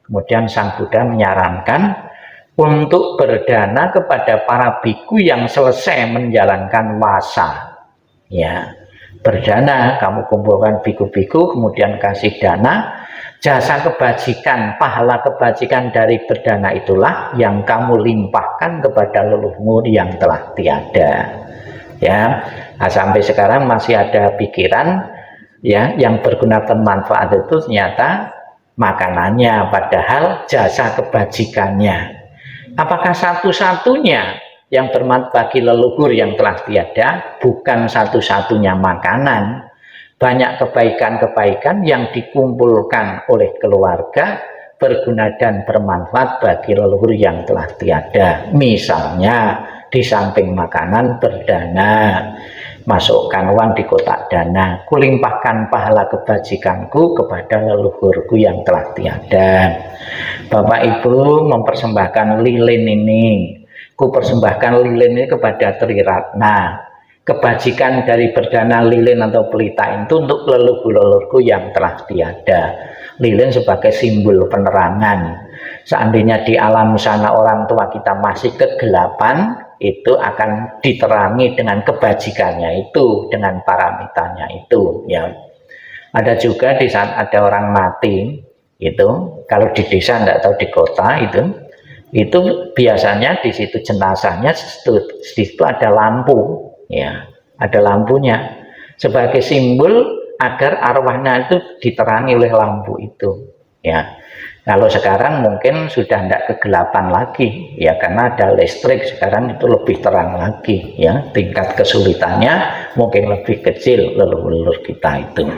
Kemudian Sang Buddha menyarankan untuk berdana kepada para biku yang selesai menjalankan wasa. Ya, berdana, kamu kumpulkan biku-biku, kemudian kasih dana. Jasa kebajikan, pahala kebajikan dari berdana itulah yang kamu limpahkan kepada leluhur yang telah tiada. Ya, nah, sampai sekarang masih ada pikiran ya yang berguna bermanfaat itu ternyata makanannya, padahal jasa kebajikannya. Apakah satu-satunya yang bermanfaat bagi leluhur yang telah tiada? Bukan satu-satunya makanan. Banyak kebaikan-kebaikan yang dikumpulkan oleh keluarga berguna dan bermanfaat bagi leluhur yang telah tiada. Misalnya di samping makanan berdana, masukkan uang di kotak dana, kulimpahkan pahala kebajikanku kepada leluhurku yang telah tiada. Bapak Ibu mempersembahkan lilin ini, ku persembahkan lilin ini kepada Triratna. Kebajikan dari berdana lilin atau pelita itu untuk leluhur-leluhurku yang telah tiada. Lilin sebagai simbol penerangan. Seandainya di alam sana orang tua kita masih kegelapan, itu akan diterangi dengan kebajikannya itu, dengan paramitanya itu ya. Ada juga di saat ada orang mati itu, kalau di desa tidak tahu di kota itu biasanya di situ jenazahnya di situ ada lampu ya, ada lampunya sebagai simbol agar arwahnya itu diterangi oleh lampu itu ya. Kalau sekarang mungkin sudah tidak kegelapan lagi ya, karena ada listrik sekarang itu lebih terang lagi ya, tingkat kesulitannya mungkin lebih kecil leluhur kita itu.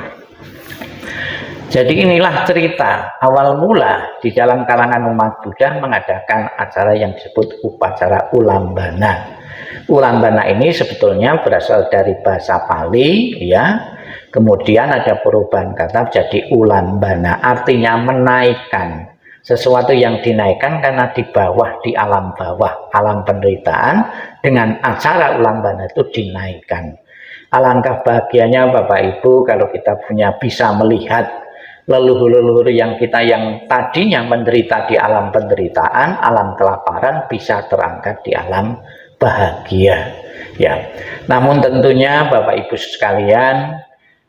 Jadi inilah cerita awal mula di dalam kalangan umat Buddha mengadakan acara yang disebut upacara ulambana. Ulambana ini sebetulnya berasal dari bahasa Pali ya. Kemudian ada perubahan kata jadi ulambana, artinya menaikkan. Sesuatu yang dinaikkan karena di bawah, di alam bawah, alam penderitaan, dengan acara ulambana itu dinaikkan. Alangkah bahagianya Bapak Ibu kalau kita bisa melihat leluhur-leluhur yang kita yang tadinya menderita di alam penderitaan, alam kelaparan, bisa terangkat di alam bahagia ya. Namun tentunya Bapak Ibu sekalian,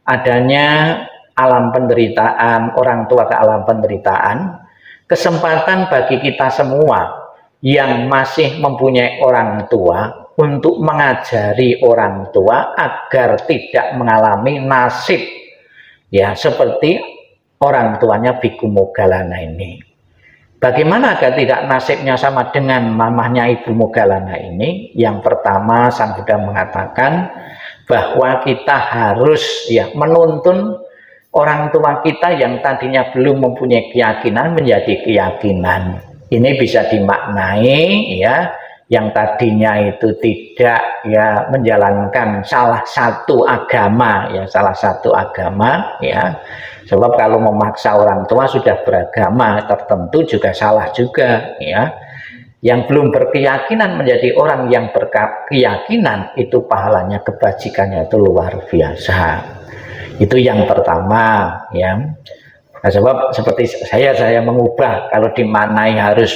adanya alam penderitaan, orang tua ke alam penderitaan, kesempatan bagi kita semua yang masih mempunyai orang tua untuk mengajari orang tua agar tidak mengalami nasib ya seperti orang tuanya Bhikkhu Moggallana ini. Bagaimana agar tidak nasibnya sama dengan mamahnya Ibu Moggallana ini? Yang pertama, Sang Buddha mengatakan bahwa kita harus ya menuntun orang tua kita yang tadinya belum mempunyai keyakinan menjadi keyakinan. Ini bisa dimaknai ya, yang tadinya itu tidak ya menjalankan salah satu agama ya, sebab kalau memaksa orang tua sudah beragama tertentu juga salah juga ya. Yang belum berkeyakinan menjadi orang yang berkeyakinan, itu pahalanya, kebajikannya itu luar biasa. Itu yang pertama ya. Nah, sebab seperti saya mengubah, kalau dimaknai harus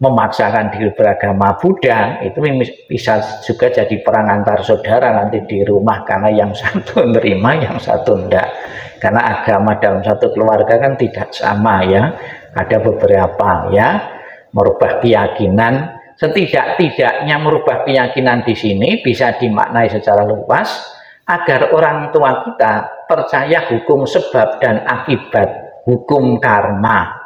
memaksakan diri beragama Buddha, itu bisa juga jadi perang antar saudara nanti di rumah, karena yang satu menerima, yang satu enggak. Karena agama dalam satu keluarga kan tidak sama ya, ada beberapa ya. Merubah keyakinan, setidak-tidaknya merubah keyakinan di sini bisa dimaknai secara luas agar orang tua kita percaya hukum sebab dan akibat, hukum karma.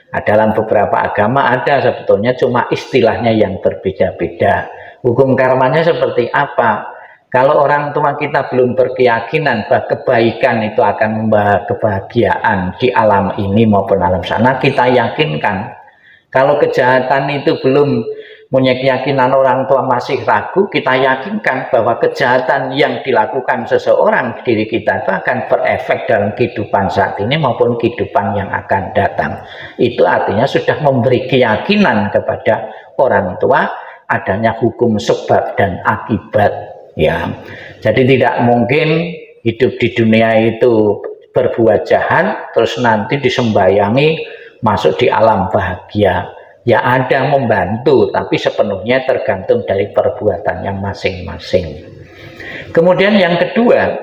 Nah, dalam beberapa agama ada sebetulnya, cuma istilahnya yang berbeda-beda. Hukum karmanya seperti apa? Kalau orang tua kita belum berkeyakinan bahwa kebaikan itu akan membawa kebahagiaan di alam ini maupun alam sana, kita yakinkan. Kalau kejahatan itu belum punya keyakinan, orang tua masih ragu, kita yakinkan bahwa kejahatan yang dilakukan seseorang diri kita itu akan berefek dalam kehidupan saat ini maupun kehidupan yang akan datang. Itu artinya sudah memberi keyakinan kepada orang tua adanya hukum sebab dan akibat ya. Jadi tidak mungkin hidup di dunia itu berbuat jahat terus nanti disembayangi masuk di alam bahagia. Ya ada membantu, tapi sepenuhnya tergantung dari perbuatannya masing-masing. Kemudian yang kedua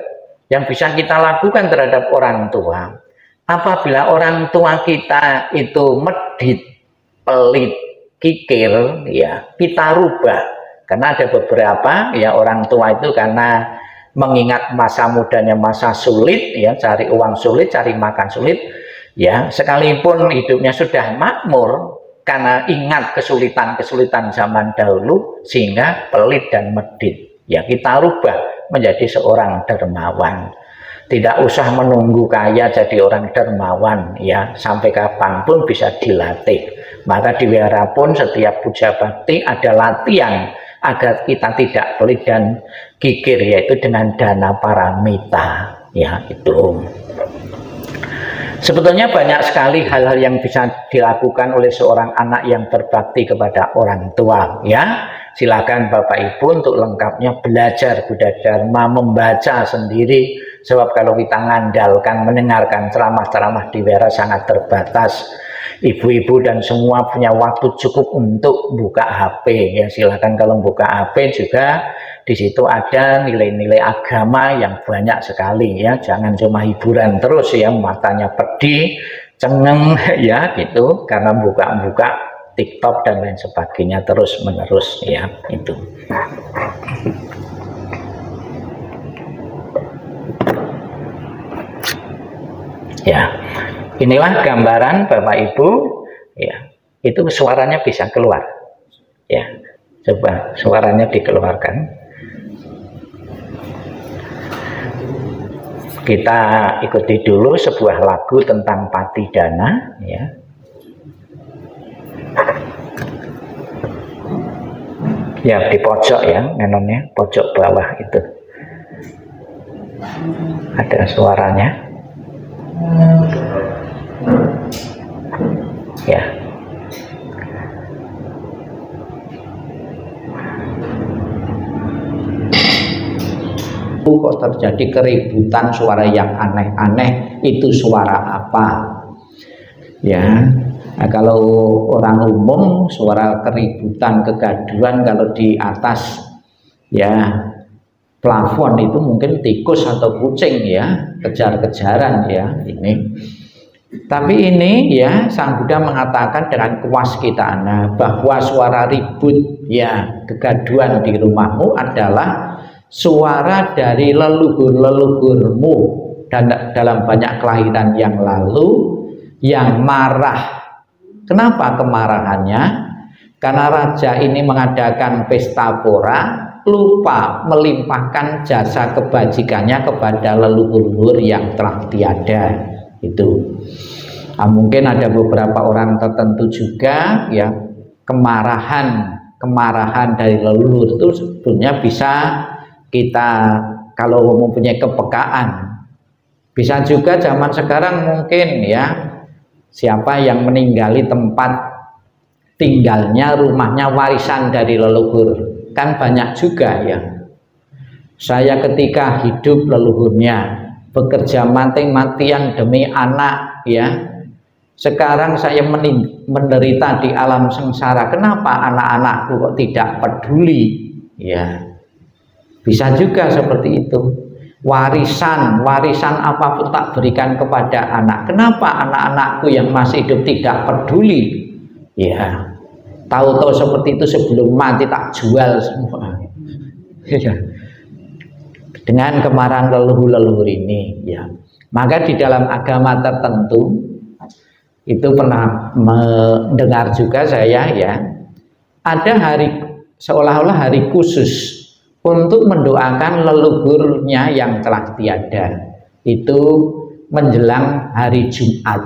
yang bisa kita lakukan terhadap orang tua, apabila orang tua kita itu medit, pelit, kikir ya, kita rubah. Karena ada beberapa ya orang tua itu karena mengingat masa mudanya masa sulit ya, cari uang sulit, cari makan sulit ya, sekalipun hidupnya sudah makmur, karena ingat kesulitan-kesulitan zaman dahulu sehingga pelit dan medit ya, kita rubah menjadi seorang dermawan. Tidak usah menunggu kaya jadi orang dermawan ya, sampai kapanpun bisa dilatih. Maka di wihara pun setiap puja bakti ada latihan agar kita tidak pelit dan kikir, yaitu dengan dana paramita ya. Itu sebetulnya banyak sekali hal-hal yang bisa dilakukan oleh seorang anak yang berbakti kepada orang tua ya. Silakan Bapak Ibu untuk lengkapnya belajar Buddha Dharma, membaca sendiri, sebab kalau kita ngandalkan mendengarkan ceramah-ceramah di wihara sangat terbatas. Ibu-ibu dan semua punya waktu cukup untuk buka HP ya, silakan kalau buka HP juga di situ ada nilai-nilai agama yang banyak sekali ya. Jangan cuma hiburan terus ya, matanya pedih, cengeng ya gitu, karena buka-buka TikTok dan lain sebagainya terus menerus ya. Itu ya, inilah gambaran Bapak Ibu ya. Itu suaranya bisa keluar ya, coba suaranya dikeluarkan. Kita ikuti dulu sebuah lagu tentang Patidana ya. Ya di pojok ya, menonnya pojok bawah itu ada suaranya ya. Kok terjadi keributan, suara yang aneh-aneh, itu suara apa ya. Nah, kalau orang umum suara keributan, kegaduhan kalau di atas ya plafon itu mungkin tikus atau kucing ya, kejar-kejaran ya ini. Tapi ini ya Sang Buddha mengatakan dengan kewaskitaan bahwa suara ribut ya, kegaduhan di rumahmu adalah suara dari leluhur-leluhurmu dan dalam banyak kelahiran yang lalu yang marah. Kenapa kemarahannya? Karena raja ini mengadakan pesta pora lupa melimpahkan jasa kebajikannya kepada leluhur yang telah tiada. Itu mungkin ada beberapa orang tertentu juga ya, kemarahan dari leluhur itu sebetulnya bisa kita, kalau mempunyai kepekaan, bisa juga zaman sekarang mungkin ya, siapa yang meninggali tempat tinggalnya, rumahnya warisan dari leluhur, kan banyak juga ya. Saya ketika hidup leluhurnya bekerja mati-matian demi anak ya, sekarang saya menderita di alam sengsara, kenapa anak-anakku kok tidak peduli ya. Bisa juga seperti itu. Warisan apapun tak berikan kepada anak, kenapa anak-anakku yang masih hidup tidak peduli ya. Tahu-tahu seperti itu sebelum mati tak jual semua ya. Dengan kemarahan leluhur ini ya. Maka di dalam agama tertentu itu pernah mendengar juga saya ya, ada hari seolah-olah hari khusus untuk mendoakan leluhurnya yang telah tiada, itu menjelang hari Jumat.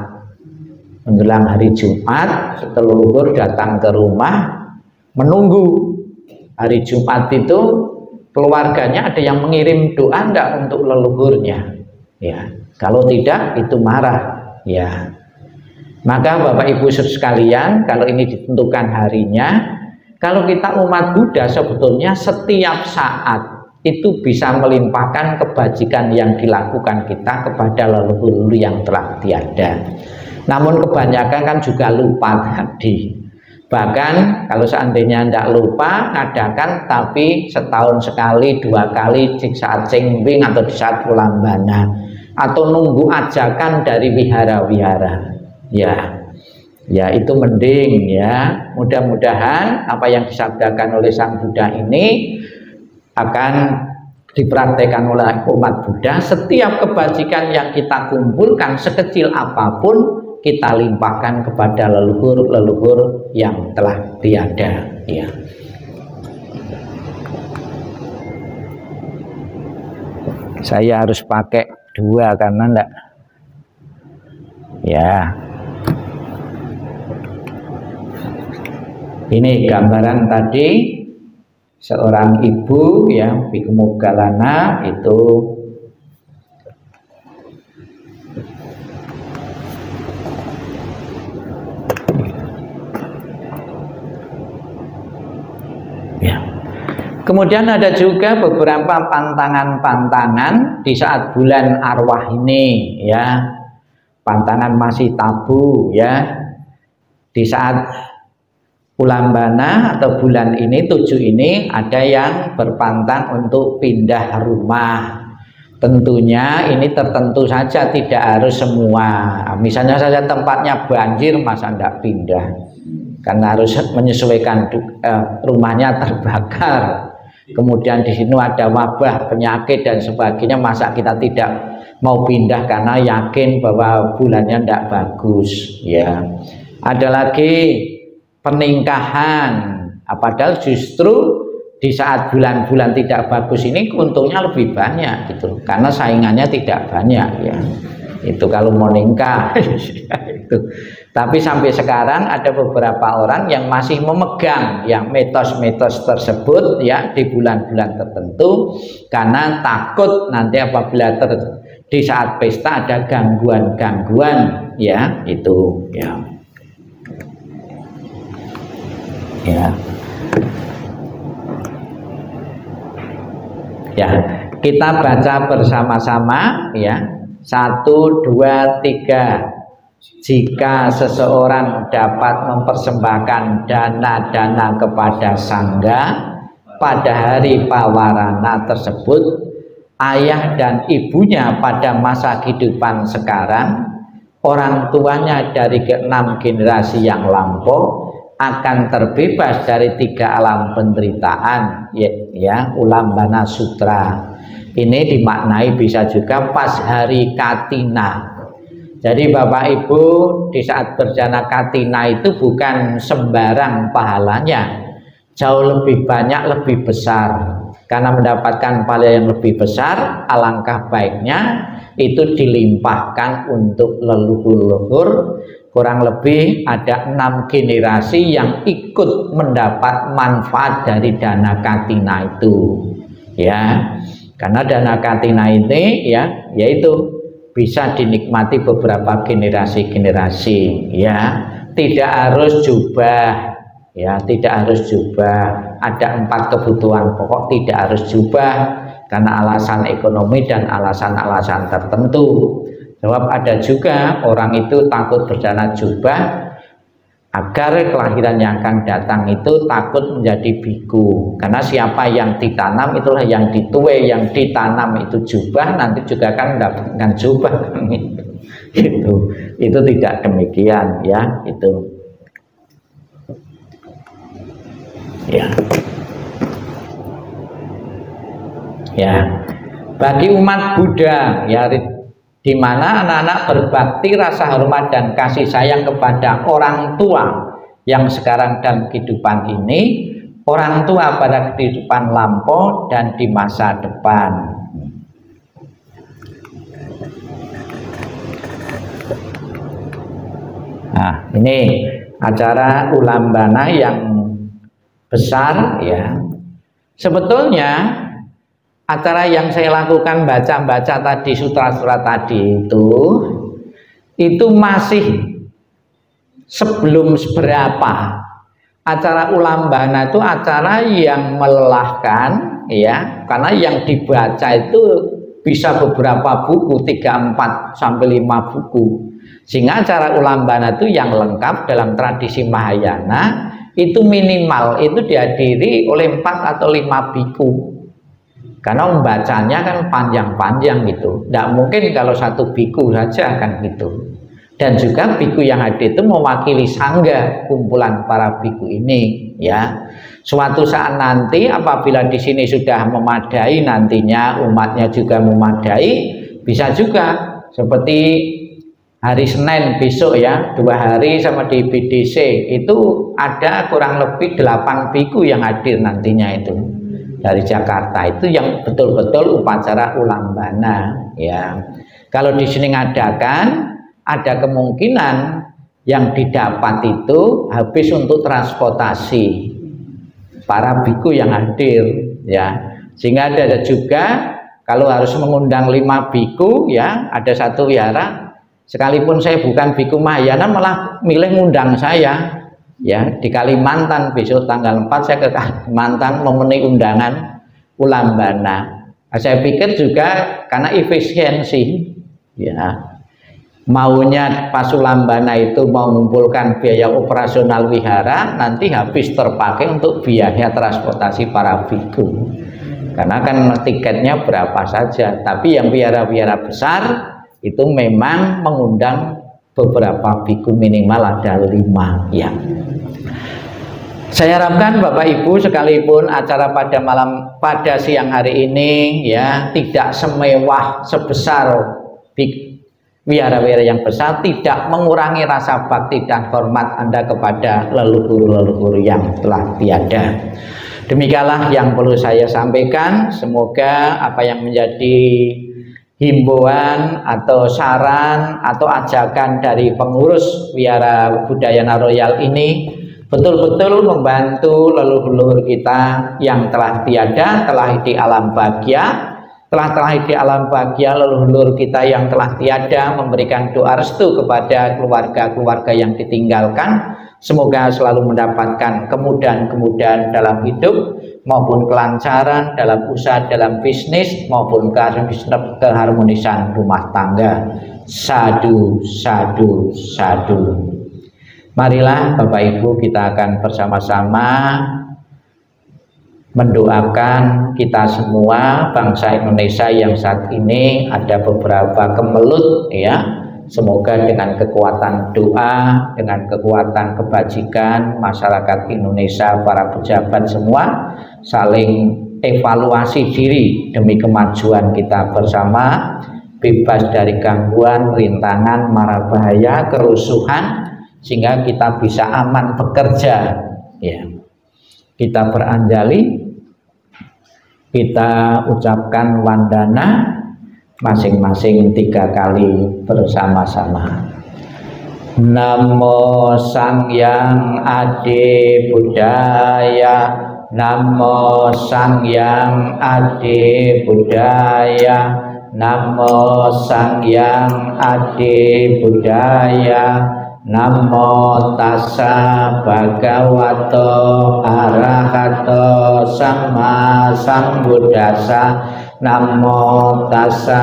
Menjelang hari Jumat, leluhur datang ke rumah menunggu hari Jumat itu, keluarganya ada yang mengirim doa enggak untuk leluhurnya ya. Kalau tidak itu marah ya. Maka Bapak Ibu sekalian, kalau ini ditentukan harinya, kalau kita umat Buddha sebetulnya setiap saat itu bisa melimpahkan kebajikan yang dilakukan kita kepada leluhur yang telah tiada. Namun kebanyakan kan juga lupa tadi. Bahkan kalau seandainya tidak lupa, ngadakan tapi setahun sekali, 2 kali, di saat Cingwing atau di saat Ulambana, atau nunggu ajakan dari wihara-wihara ya itu mending ya. Mudah-mudahan apa yang disabdakan oleh Sang Buddha ini akan dipraktekkan oleh umat Buddha. Setiap kebajikan yang kita kumpulkan sekecil apapun kita limpahkan kepada leluhur yang telah tiada ya. Saya harus pakai 2 karena enggak ya. Ini gambaran tadi seorang ibu ya, Bhikkhu Moggallana itu ya. Kemudian ada juga beberapa pantangan-pantangan di saat bulan arwah ini ya. Pantangan masih tabu ya. Di saat Ulambana atau bulan ini 7 ini ada yang berpantang untuk pindah rumah. Tentunya ini tertentu saja, tidak harus semua. Misalnya saja tempatnya banjir, masa tidak pindah? Karena harus menyesuaikan rumahnya terbakar. Kemudian di sini ada wabah, penyakit dan sebagainya, masa kita tidak mau pindah karena yakin bahwa bulannya tidak bagus ya. Ada lagi pernikahan, padahal justru di saat bulan-bulan tidak bagus ini untungnya lebih banyak gitu, karena saingannya tidak banyak ya. Itu kalau mau nikah itu. Tapi sampai sekarang ada beberapa orang yang masih memegang yang mitos-mitos tersebut ya di bulan-bulan tertentu, karena takut nanti apabila di saat pesta ada gangguan-gangguan ya itu ya. Ya, kita baca bersama-sama ya. 1, 2, 3. Jika seseorang dapat mempersembahkan dana-dana kepada sangga pada hari pawarana tersebut, ayah dan ibunya pada masa kehidupan sekarang, orang tuanya dari ke-6 generasi yang lampau, akan terbebas dari 3 alam penderitaan ya, Ulambana Sutra. Ini dimaknai bisa juga pas hari Katina. Jadi Bapak Ibu di saat berjana Katina itu bukan sembarang pahalanya, jauh lebih banyak, lebih besar. Karena mendapatkan pahala yang lebih besar, alangkah baiknya itu dilimpahkan untuk leluhur-leluhur. Kurang lebih ada 6 generasi yang ikut mendapat manfaat dari dana katina itu, ya. Karena dana katina ini, ya, yaitu bisa dinikmati beberapa generasi-generasi, ya. Tidak harus jubah. Ya, tidak harus jubah. Ada 4 kebutuhan pokok, tidak harus jubah karena alasan ekonomi dan alasan-alasan tertentu. Sebab ada juga orang itu takut berdana jubah agar kelahiran yang akan datang itu takut menjadi biku. Karena siapa yang ditanam itulah yang dituai, yang ditanam itu jubah nanti juga akan mendapatkan jubah. Itu tidak demikian, ya, itu. Ya. Ya. Bagi umat Buddha, ya, di mana anak-anak berbakti rasa hormat dan kasih sayang kepada orang tua yang sekarang dalam kehidupan ini, orang tua pada kehidupan lampau dan di masa depan. Nah, ini acara Ulambana yang besar, ya. Sebetulnya acara yang saya lakukan baca-baca tadi, sutra-sutra tadi itu masih sebelum seberapa. Acara Ulambana itu acara yang melelahkan, ya, karena yang dibaca itu bisa beberapa buku, 3, 4 sampai 5 buku. Sehingga acara Ulambana itu yang lengkap dalam tradisi Mahayana itu minimal itu dihadiri oleh 4 atau 5 biku. Karena membacanya kan panjang-panjang gitu. Tidak mungkin kalau 1 biku saja kan gitu. Dan juga biku yang hadir itu mewakili sangga, kumpulan para biku ini, ya. Suatu saat nanti apabila di sini sudah memadai, nantinya umatnya juga memadai, bisa juga seperti hari Senin besok, ya, 2 hari sama di BDC itu ada kurang lebih 8 biku yang hadir nantinya itu dari Jakarta, itu yang betul-betul upacara Ulambana, ya. Kalau di sini ngadakan, ada kemungkinan yang didapat itu habis untuk transportasi para biku yang hadir, ya. Sehingga ada juga kalau harus mengundang 5 biku, ya, ada 1 wihara. Sekalipun saya bukan biku Mahayana malah milih ngundang saya, ya, di Kalimantan. Besok tanggal 4 saya ke Kalimantan memenuhi undangan Ulambana. Saya pikir juga karena efisiensi, ya, maunya pas Ulambana itu mau mengumpulkan biaya operasional wihara, nanti habis terpakai untuk biaya transportasi para biku. Karena kan tiketnya berapa saja. Tapi yang wihara-wihara besar itu memang mengundang beberapa biku, minimal ada 5, ya. Saya harapkan Bapak Ibu sekalipun acara pada siang hari ini, ya, tidak semewah sebesar wihara-wihara yang besar, tidak mengurangi rasa bakti dan hormat Anda kepada leluhur-leluhur yang telah tiada. Demikianlah yang perlu saya sampaikan. Semoga apa yang menjadi himbauan atau saran atau ajakan dari pengurus Wihara Budayana Royal ini betul-betul membantu leluhur-leluhur kita yang telah tiada, telah di alam bahagia, telah di alam bahagia. Leluhur kita yang telah tiada memberikan doa restu kepada keluarga-keluarga yang ditinggalkan. Semoga selalu mendapatkan kemudahan-kemudahan dalam hidup maupun kelancaran dalam usaha, dalam bisnis maupun keharmonisan rumah tangga. Sadu, sadu, sadu. Marilah Bapak Ibu kita akan bersama-sama mendoakan kita semua bangsa Indonesia yang saat ini ada beberapa kemelut, ya. Semoga dengan kekuatan doa, dengan kekuatan kebajikan masyarakat Indonesia, para pejabat semua saling evaluasi diri demi kemajuan kita bersama, bebas dari gangguan, rintangan, mara bahaya, kerusuhan, sehingga kita bisa aman bekerja, ya. Kita beranjali, Kita ucapkan wandana masing-masing 3 kali bersama-sama. Namo Sang Hyang Adi Budaya, Namo Sang Hyang Adi Budaya, Namo Sang Hyang Adi Budaya, Namo Tassa Bhagavato Arahato Sama Sambuddhassa, Namo Tassa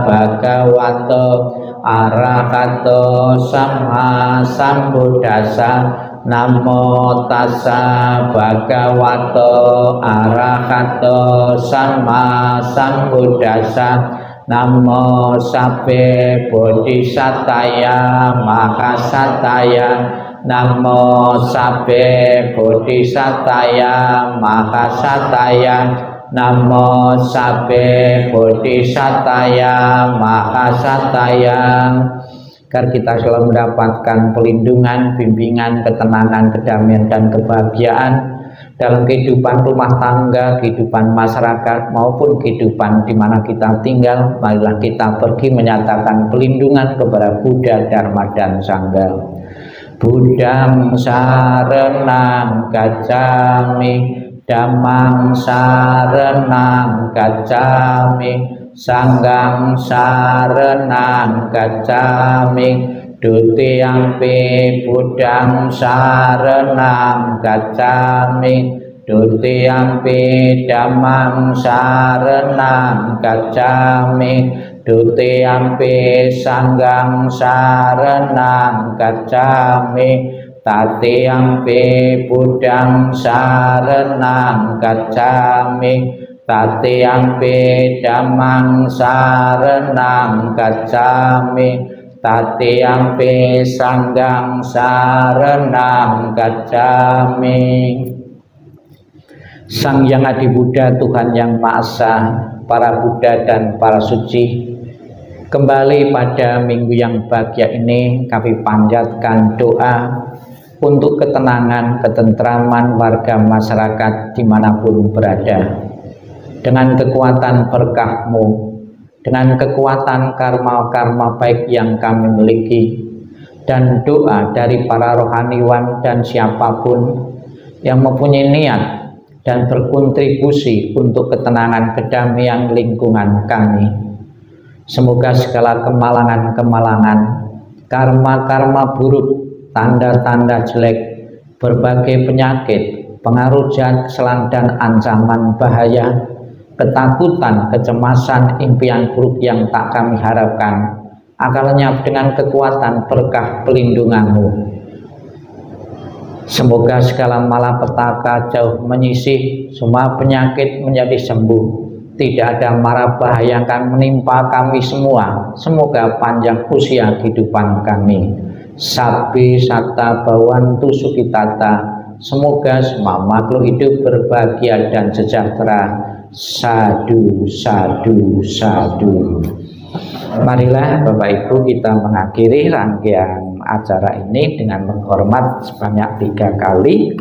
Bhagavato Arahato Sama Sambuddhassa, Namo Tassa Bhagavato Arahato Sama Sambuddhassa, Namo Sabbe Bodhisataya Mahasataya, Namo Sabbe Bodhisataya Mahasataya, Namo Sabbe Bodhisataya Mahasataya. Agar kita selalu mendapatkan pelindungan, bimbingan, ketenangan, kedamaian, dan kebahagiaan dalam kehidupan rumah tangga, kehidupan masyarakat, maupun kehidupan di mana kita tinggal. Marilah kita pergi menyatakan pelindungan kepada Buddha, Dharma, dan Sangha. Buddhang saranang gacchami, Dhammang saranang gacchami, Sanghang saranang gacchami, Dutiyampi Buddhang saranang gacchami, Dutiyampi Dhammang saranang gacchami, Dutiyampi Sanghang saranang gacchami, Tatiyampi Buddhang saranang gacchami, Tatiyampi Dhammang saranang gacchami, Tatiyampi Sanghang saranang gacchami. Sang Hyang Adi Buddha, Tuhan yang Maha Esa, para Buddha dan para suci, kembali pada minggu yang bahagia ini kami panjatkan doa untuk ketenangan, ketentraman warga masyarakat dimanapun berada. Dengan kekuatan berkah-Mu, dengan kekuatan karma-karma baik yang kami miliki, dan doa dari para rohaniwan dan siapapun yang mempunyai niat dan berkontribusi untuk ketenangan kedamaian lingkungan kami. Semoga segala kemalangan-kemalangan, karma-karma buruk, tanda-tanda jelek, berbagai penyakit, pengaruh jahat, keselan, dan ancaman bahaya, ketakutan, kecemasan, impian buruk yang tak kami harapkan akan lenyap dengan kekuatan berkah pelindungan-Mu. Semoga segala malapetaka jauh menyisih, semua penyakit menjadi sembuh, tidak ada mara bahaya yang akan menimpa kami semua. Semoga panjang usia kehidupan kami. Sabbi satta bhavantu sukhitata, semoga semua makhluk hidup berbahagia dan sejahtera. Sadu, sadu, sadu. Marilah Bapak Ibu kita mengakhiri rangkaian acara ini dengan menghormat sebanyak 3 kali.